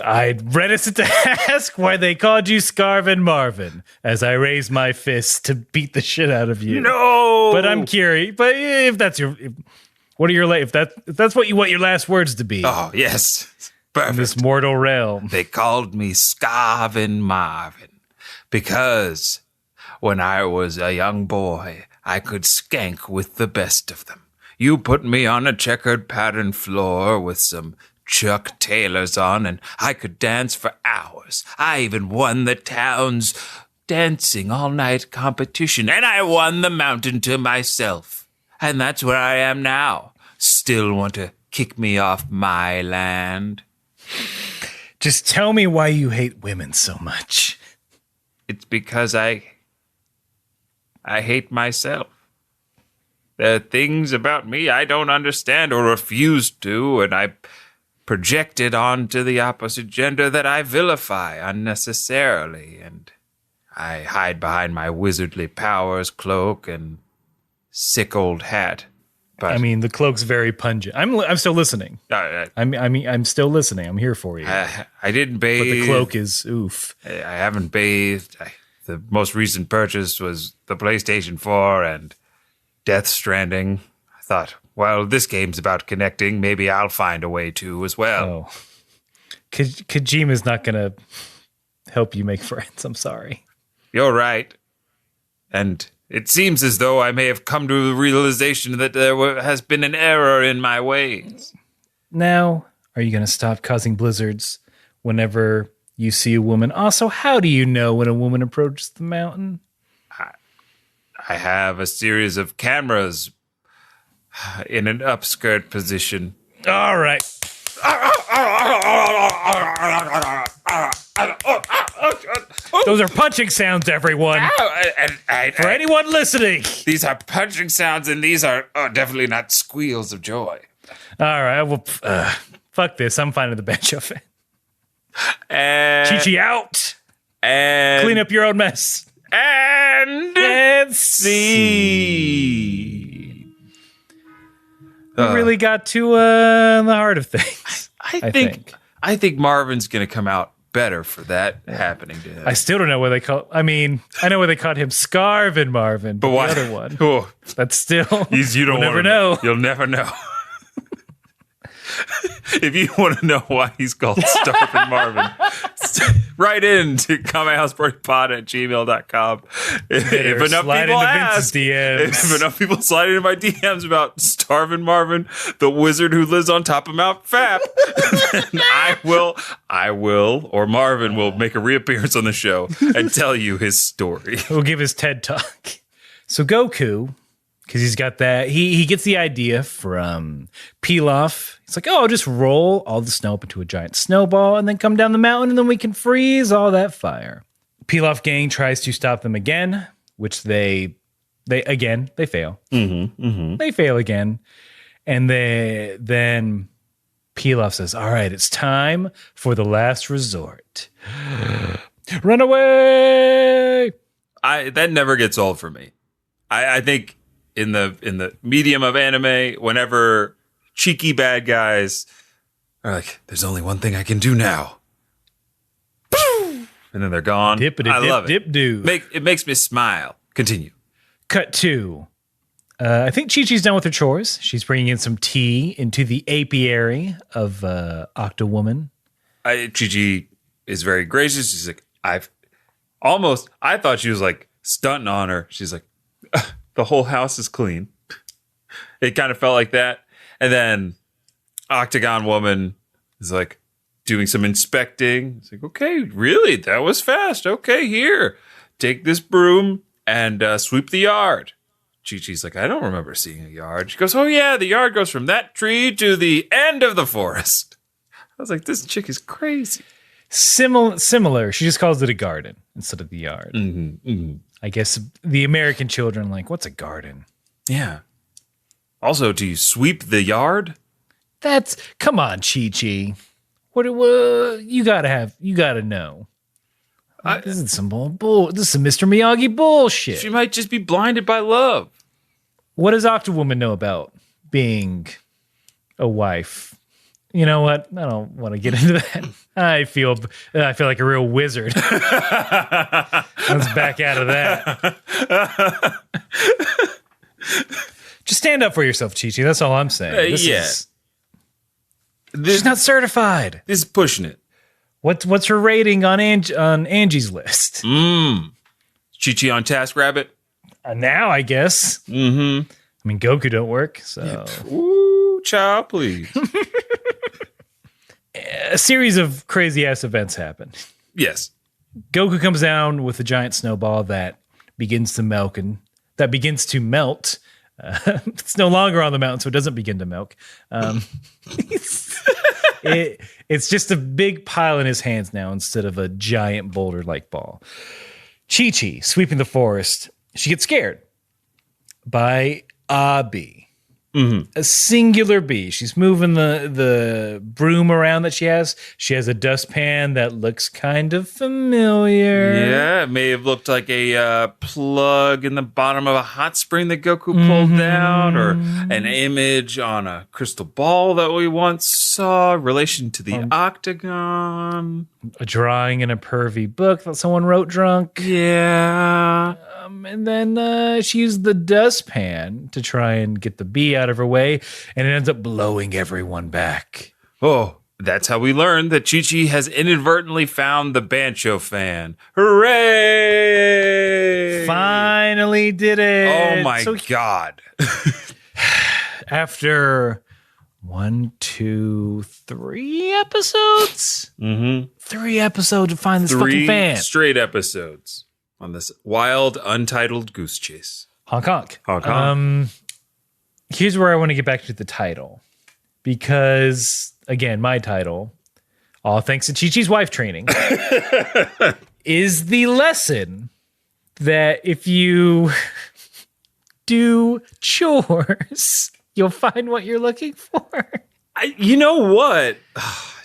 I'm reticent to ask why they called you Scarvin Marvin as I raise my fist to beat the shit out of you. No, but I'm curious. But if that's that's what you want your last words to be. Oh yes, perfect. In this mortal realm, they called me Scarvin Marvin because when I was a young boy, I could skank with the best of them. You put me on a checkered patterned floor with some Chuck Taylors on, and I could dance for hours. I even won the town's dancing all night competition, and I won the mountain to myself. And that's where I am now. Still want to kick me off my land? Just tell me why you hate women so much. It's because I hate myself. There are things about me I don't understand or refuse to, and I project it onto the opposite gender that I vilify unnecessarily, and I hide behind my wizardly powers cloak and sick old hat But I mean, the cloak's very pungent. I'm still listening. I'm still listening. I'm here for you. I didn't bathe. But the cloak is oof. I haven't bathed. The most recent purchase was the PlayStation 4 and Death Stranding. I thought, well, this game's about connecting. Maybe I'll find a way to as well. Oh, Kojima's not going to help you make friends. I'm sorry. You're right. And it seems as though I may have come to the realization that there has been an error in my ways. Now, are you going to stop causing blizzards whenever you see a woman? Also, how do you know when a woman approaches the mountain? I have a series of cameras in an upskirt position. All right. Those are punching sounds, everyone. For anyone listening. These are punching sounds, and these are definitely not squeals of joy. All right. Well, fuck this. I'm finding the Bansho Fan. And Chi-Chi out. And clean up your own mess. And see. We really got to the heart of things. I think Marvin's going to come out better for that happening to him. I still don't know why they call. I mean, I know why they called him Scarvin Marvin, but the other one. Oh, that's still. You don't never know. You'll never know. If you want to know why he's called Starvin Marvin, write in to kamehousepartypod@gmail.com. If enough people ask, if enough people slide into my DMs about Starvin Marvin, the wizard who lives on top of Mount Fap, then I will, or Marvin will make a reappearance on the show and tell you his story. We'll give his TED Talk. So Goku, because he's got that, he gets the idea from Pilaf. He's like, I'll just roll all the snow up into a giant snowball and then come down the mountain and then we can freeze all that fire. Pilaf gang tries to stop them again, which they fail. They fail again. And then Pilaf says, all right, it's time for the last resort. Run away! That never gets old for me. I think in the medium of anime, whenever cheeky bad guys are like, there's only one thing I can do now. And then they're gone. I love it. It makes me smile. Continue. Cut 2. I think Chi-Chi's done with her chores. She's bringing in some tea into the apiary of Octawoman. Chi-Chi is very gracious. She's like, I thought she was like stunting on her. She's like, the whole house is clean. It kind of felt like that. And then Octagon Woman is like doing some inspecting. It's like, okay, really? That was fast. Okay, here. Take this broom and sweep the yard. Chi-Chi's like, I don't remember seeing a yard. She goes, oh yeah, the yard goes from that tree to the end of the forest. I was like, this chick is crazy. Similar. She just calls it a garden instead of the yard. Mm-hmm, mm-hmm. I guess the American children are like, what's a garden? Yeah. Also, do you sweep the yard? Come on, Chi-Chi. What you gotta know. This is some This is some Mr. Miyagi bullshit. She might just be blinded by love. What does Octawoman know about being a wife? You know what? I don't want to get into that. I feel like a real wizard. Let's back out of that. Just stand up for yourself, Chi-Chi. That's all I'm saying. She's not certified. This is pushing it. What's her rating on Angie's list? Chi-Chi on TaskRabbit? Now, I guess. Mm-hmm. I mean, Goku don't work, so. Yeah. Ooh, child, please. A series of crazy-ass events happen. Yes. Goku comes down with a giant snowball that begins to melt. It's no longer on the mountain, so it doesn't begin to melt. It's just a big pile in his hands now instead of a giant boulder-like ball. Chi-Chi, sweeping the forest, she gets scared by Abi. A singular bee. She's moving the broom around that she has. She has a dustpan that looks kind of familiar. Yeah, it may have looked like a plug in the bottom of a hot spring that Goku pulled down, or an image on a crystal ball that we once saw, relation to the Octagon. A drawing in a pervy book that someone wrote drunk. Yeah. And then she used the dustpan to try and get the bee out of her way, and it ends up blowing everyone back. Oh, that's how we learned that Chi-Chi has inadvertently found the Bansho Fan. Hooray! Finally did it. Oh my God. After 1, 2, 3 episodes? 3 episodes to find this fucking fan. 3 straight episodes on this wild, untitled goose chase. Honk honk. Honk honk. Here's where I want to get back to the title. Because, again, my title, all thanks to Chi-Chi's wife training, is the lesson that if you do chores, you'll find what you're looking for. You know what?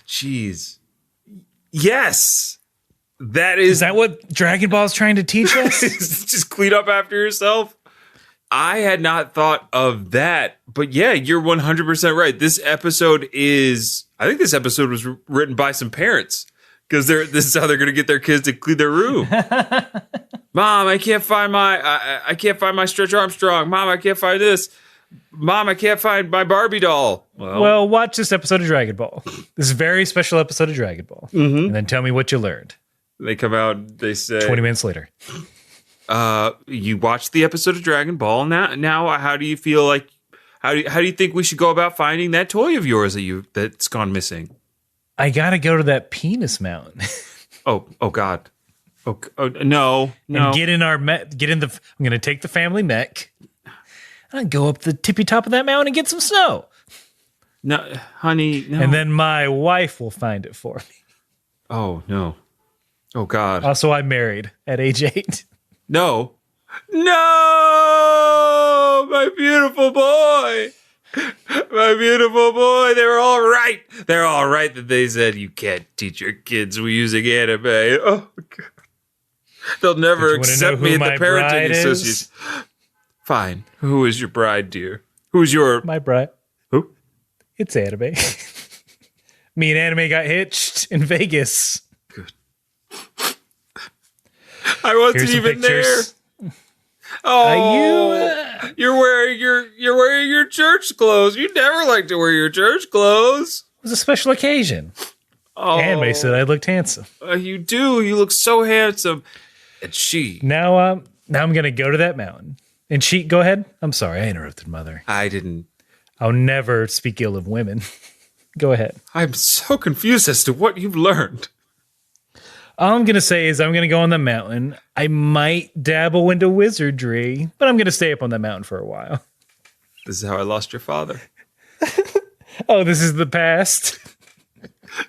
Jeez. Yes. Is that what Dragon Ball is trying to teach us? Just clean up after yourself. I had not thought of that, but yeah, you're 100% right. This episode I think this episode was written by some parents because this is how they're going to get their kids to clean their room. Mom, I can't find my Stretch Armstrong. Mom, I can't find this. Mom, I can't find my Barbie doll. Well, watch this episode of Dragon Ball. This is a very special episode of Dragon Ball. And then tell me what you learned. They come out, they say 20 minutes later. You watched the episode of Dragon Ball. Now how do you feel like how do you think we should go about finding that toy of yours that's gone missing? I got to go to that penis mountain. Oh God. Oh no. And get in I'm going to take the family mech. And go up the tippy top of that mountain and get some snow. No, honey, no. And then my wife will find it for me. Oh, no. Oh, God. Also, I'm married at age 8. No. No! My beautiful boy. My beautiful boy. They were all right. They're all right that they said you can't teach your kids using anime. Oh, God. They'll never accept me at the parenting association. Fine. Who is your bride, dear? Who's your... My bride. Who? It's anime. Me and anime got hitched in Vegas. Good. I wasn't even there. Oh, you're wearing your church clothes. You never like to wear your church clothes. It was a special occasion. Oh, Anime said I looked handsome. You do. You look so handsome. And she... Now I'm going to go to that mountain. And she, go ahead. I'm sorry, I interrupted, Mother. I didn't. I'll never speak ill of women. Go ahead. I'm so confused as to what you've learned. All I'm going to say is I'm going to go on the mountain. I might dabble into wizardry, but I'm going to stay up on that mountain for a while. This is how I lost your father. Oh, this is the past?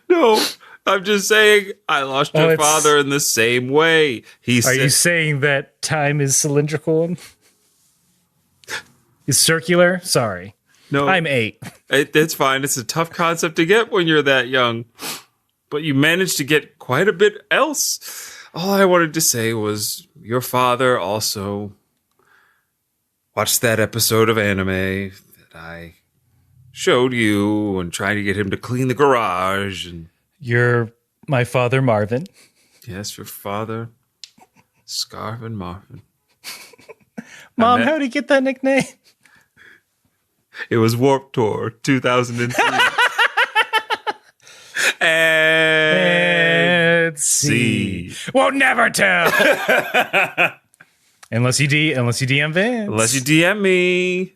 No, I'm just saying I lost your father in the same way. Are you saying that time is cylindrical? Is circular? Sorry. No. I'm 8. It's fine. It's a tough concept to get when you're that young. But you managed to get quite a bit else. All I wanted to say was your father also watched that episode of anime that I showed you and trying to get him to clean the garage. And you're my father, Marvin. Yes, your father, Scarvin Marvin. Mom, how did he get that nickname? It was Warped Tour 2003. And see. Won't never tell. unless you DM Vince. Unless you DM me.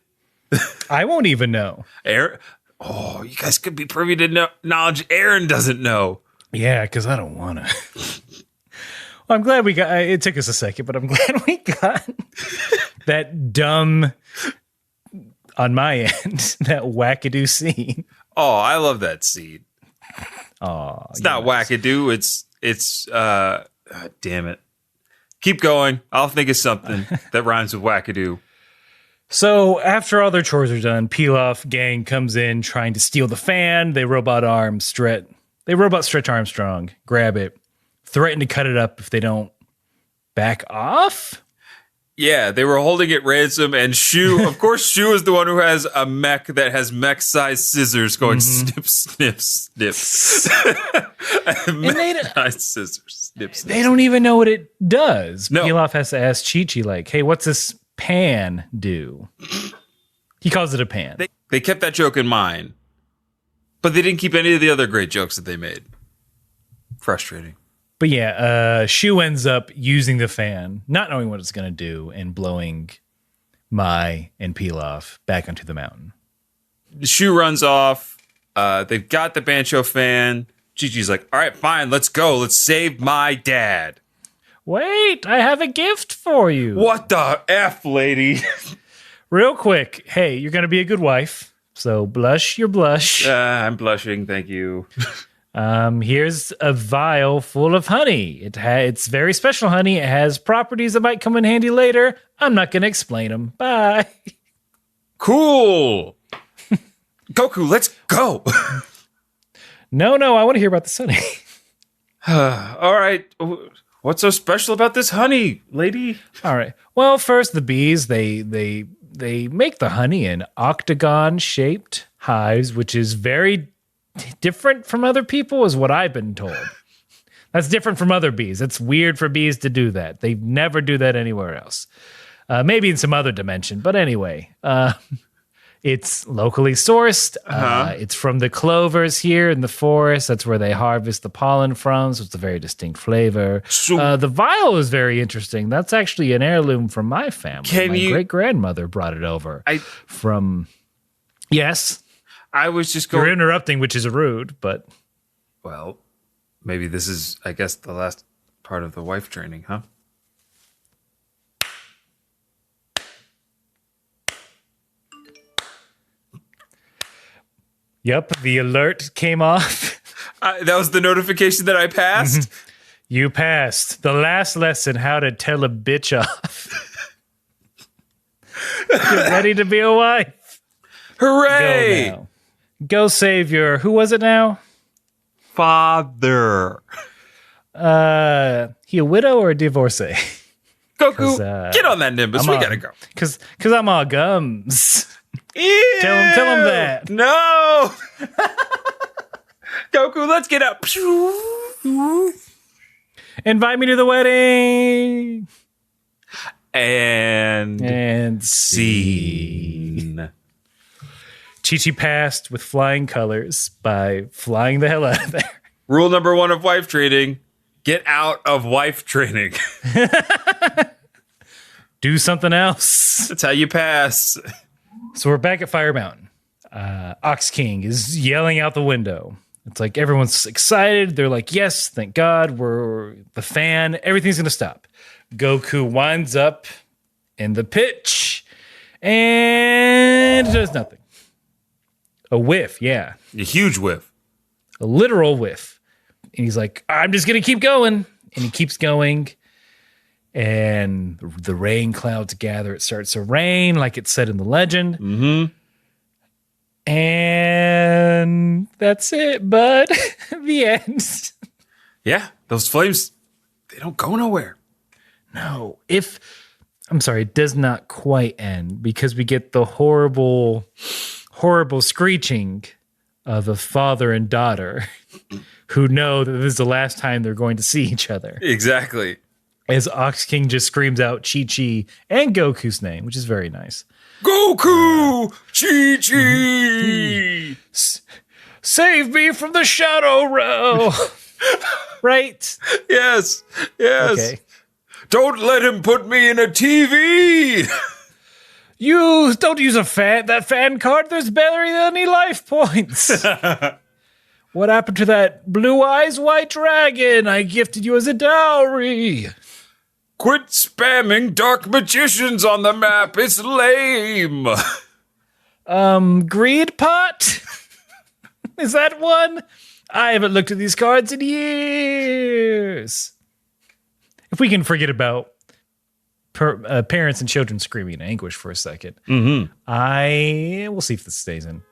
I won't even know. Aaron. Oh, you guys could be privy to knowledge Aaron doesn't know. Yeah, because I don't want to. Well, I'm glad we got. It took us a second, but I'm glad we got that dumb. On my end, that wackadoo scene. Oh, I love that scene. Oh, it's not wackadoo. It's damn it. Keep going. I'll think of something that rhymes with wackadoo. So after all their chores are done, Pilaf gang comes in trying to steal the fan. They robot Stretch Armstrong, grab it, threaten to cut it up if they don't back off. Yeah, they were holding it ransom, and Shu, of course, Shu is the one who has a mech that has mech-sized scissors going snip, snip, snip. Mech-sized scissors, snip, snip. They don't even know what it does. No. Pilaf has to ask Chi-Chi, like, hey, what's this pan do? He calls it a pan. They kept that joke in mind, but they didn't keep any of the other great jokes that they made. Frustrating. But yeah, Shu ends up using the fan, not knowing what it's going to do, and blowing Mai and Pilaf back onto the mountain. Shu runs off. They've got the Bansho Fan. Chi-Chi's like, all right, fine, let's go. Let's save my dad. Wait, I have a gift for you. What the F, lady? Real quick, hey, you're going to be a good wife, so blush your blush. I'm blushing, thank you. Here's a vial full of honey. It's very special honey. It has properties that might come in handy later. I'm not going to explain them. Bye. Cool. Goku, let's go. No, I want to hear about this honey. All right. What's so special about this honey, lady? All right. Well, first the bees, they make the honey in octagon-shaped hives, which is very different from other people, is what I've been told. That's different from other bees. It's weird for bees to do that. They never do that anywhere else. Maybe in some other dimension, but anyway. It's locally sourced. It's from the clovers here in the forest. That's where they harvest the pollen from, so it's a very distinct flavor. The vial is very interesting. That's actually an heirloom from my family. My great-grandmother brought it over from... Yes? I was just going... You're interrupting, which is rude, but... Well, maybe this is, I guess, the last part of the wife training, huh? Yep, the alert came off. That was the notification that I passed? You passed. The last lesson, how to tell a bitch off. Get ready to be a wife. Hooray! Go now. Go save your... Who was it now? Father. He a widow or a divorcee? Goku, get on that Nimbus. We gotta go. Because I'm all gums. Ew. Tell him that. No! Goku, let's get up. Invite me to the wedding. And scene. Chi-Chi passed with flying colors by flying the hell out of there. Rule number 1 of wife training: get out of wife training. Do something else. That's how you pass. So we're back at Fire Mountain. Ox King is yelling out the window. It's like everyone's excited. They're like, yes, thank God, we're the fan. Everything's going to stop. Goku winds up in the pitch and does nothing. A whiff, yeah. A huge whiff. A literal whiff. And he's like, I'm just going to keep going. And he keeps going. And the rain clouds gather. It starts to rain, like it said in the legend. Mm-hmm. And that's it, bud. The end. Yeah, those flames, they don't go nowhere. No. I'm sorry, it does not quite end because we get the horrible, horrible screeching of a father and daughter who know that this is the last time they're going to see each other. Exactly. As Ox King just screams out Chi-Chi and Goku's name, which is very nice. Goku! Chi-Chi! Save me from the Shadow Row! Right? Yes. Okay. Don't let him put me in a TV! You don't use that fan card. There's barely any life points. What happened to that blue eyes white dragon I gifted you as a dowry? Quit spamming dark magicians on the map. It's lame. Greed pot? Is that one? I haven't looked at these cards in years. If we can forget about parents and children screaming in anguish for a second. We'll see if this stays in.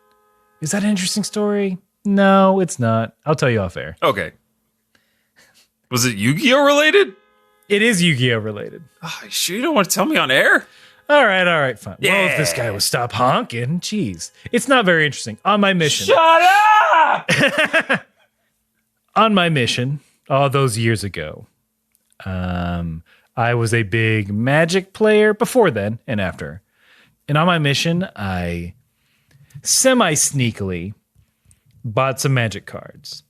Is that an interesting story? No, it's not. I'll tell you off air. Okay. Was it Yu-Gi-Oh related? It is Yu-Gi-Oh related. Oh, you sure you don't want to tell me on air? All right, fine. Yeah. Well, if this guy would stop honking, jeez. It's not very interesting. On my mission. Shut up! On my mission, all those years ago, I was a big Magic player before then and after. And on my mission, I semi-sneakily bought some Magic cards.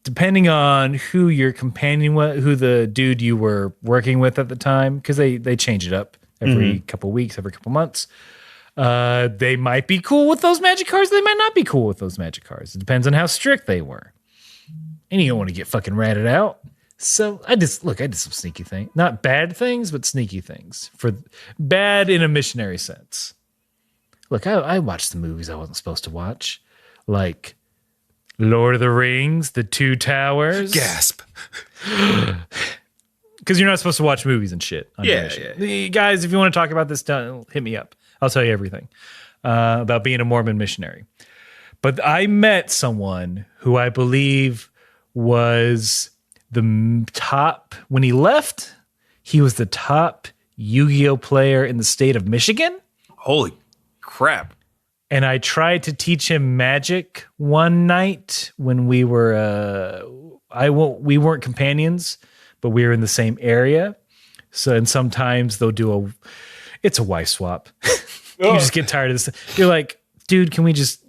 Depending on who your companion was, who the dude you were working with at the time, because they change it up every couple weeks, every couple months. They might be cool with those Magic cards. They might not be cool with those Magic cards. It depends on how strict they were. And you don't want to get fucking ratted out. So I did some sneaky things. Not bad things, but sneaky things. For bad in a missionary sense. Look, I watched the movies I wasn't supposed to watch. Like Lord of the Rings, The Two Towers. Gasp. Because you're not supposed to watch movies and shit. Yeah. Guys, if you want to talk about this, hit me up. I'll tell you everything about being a Mormon missionary. But I met someone who I believe was the top, when he left, he was the top Yu-Gi-Oh player in the state of Michigan. Holy crap. And I tried to teach him Magic one night when we were, we weren't companions, but we were in the same area. So, and sometimes they'll do it's a wife swap. You just get tired of this. You're like, dude, can we just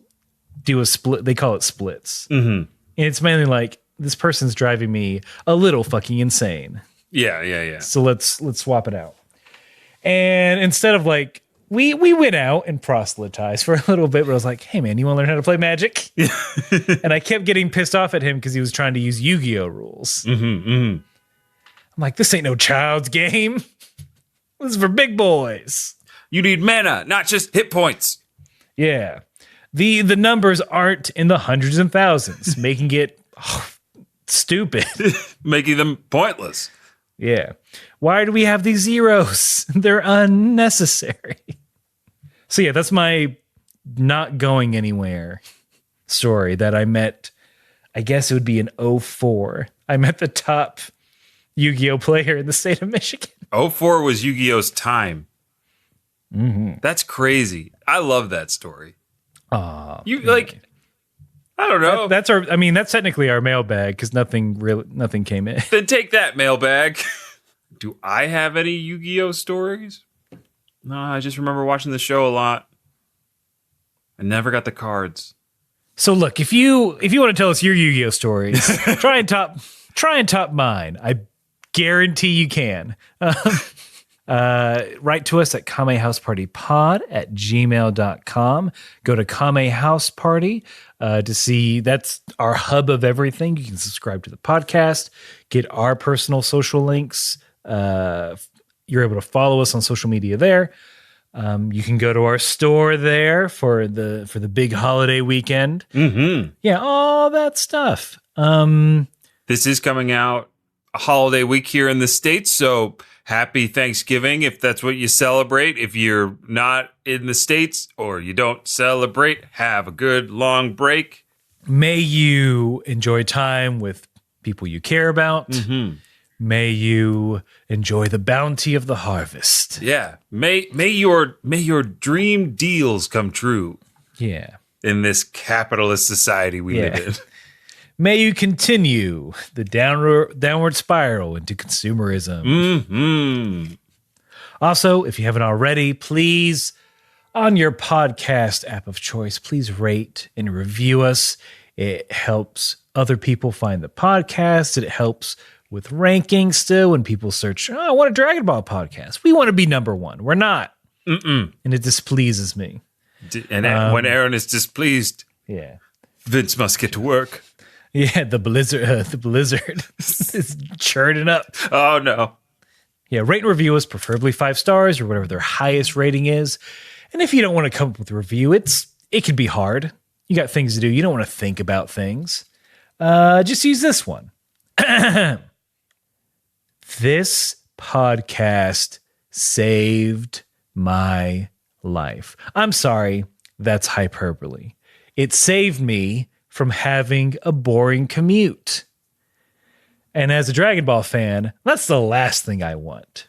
do a split? They call it splits. And it's mainly like, this person's driving me a little fucking insane. Yeah. So let's swap it out. And instead of like, we went out and proselytized for a little bit, but I was like, hey man, you want to learn how to play Magic? And I kept getting pissed off at him because he was trying to use Yu-Gi-Oh rules. I'm like, this ain't no child's game. This is for big boys. You need mana, not just hit points. Yeah. The numbers aren't in the hundreds and thousands, making it stupid. Making them pointless. Yeah. Why do we have these zeros? They're unnecessary. So yeah, that's my not going anywhere story that I met. I guess it would be in 2004. I met the top Yu-Gi-Oh player in the state of Michigan. 2004 was Yu-Gi-Oh's time. That's crazy. I love that story. You like, I don't know. That's technically our mailbag because nothing came in. Then take that, mailbag. Do I have any Yu-Gi-Oh stories? No, I just remember watching the show a lot. I never got the cards. So look, if you want to tell us your Yu-Gi-Oh stories, try and top mine. I guarantee you can. Write to us at kamehousepartypod@gmail.com. Go to Kame House Party to see, that's our hub of everything. You can subscribe to the podcast, get our personal social links. You're able to follow us on social media there. You can go to our store there for the big holiday weekend. Yeah, all that stuff. This is coming out a holiday week here in the States, so happy Thanksgiving if that's what you celebrate. If you're not in the States or you don't celebrate, have a good long break. May you enjoy time with people you care about. May you enjoy the bounty of the harvest. Yeah. May your dream deals come true. Yeah. In this capitalist society we live in. May you continue the downward spiral into consumerism. Also, if you haven't already, please, on your podcast app of choice, please rate and review us. It helps other people find the podcast. It helps with ranking still when people search, I want a Dragon Ball podcast. We want to be number one. We're not. And it displeases me. And when Aaron is displeased, Vince must get to work. Yeah, the blizzard is churning up. Oh, no. Yeah, rate and review us, preferably 5 stars or whatever their highest rating is. And if you don't want to come up with a review, it can be hard. You got things to do. You don't want to think about things. Just use this one. This podcast saved my life. I'm sorry, that's hyperbole. It saved me from having a boring commute. And as a Dragon Ball fan, that's the last thing I want.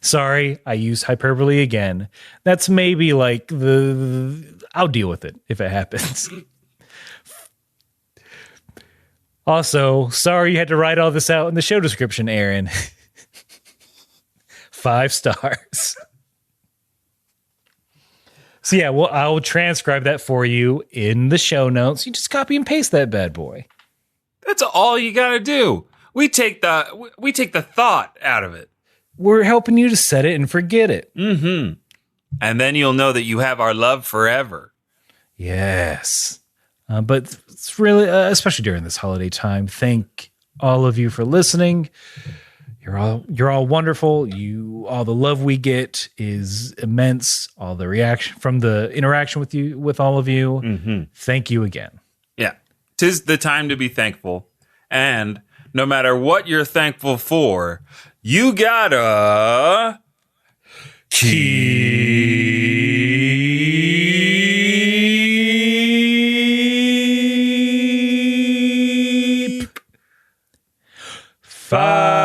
Sorry, I use hyperbole again. That's maybe like I'll deal with it if it happens. Also, sorry you had to write all this out in the show description, Aaron. 5 stars. So yeah, well, I'll transcribe that for you in the show notes. You just copy and paste that bad boy. That's all you got to do. We take the thought out of it. We're helping you to set it and forget it. Mm-hmm. And then you'll know that you have our love forever. Yes. But it's really, especially during this holiday time, thank all of you for listening. You're all wonderful. All the love we get is immense. All the reaction from the interaction with all of you. Mm-hmm. Thank you again. Yeah. 'Tis the time to be thankful. And no matter what you're thankful for, you gotta keep 5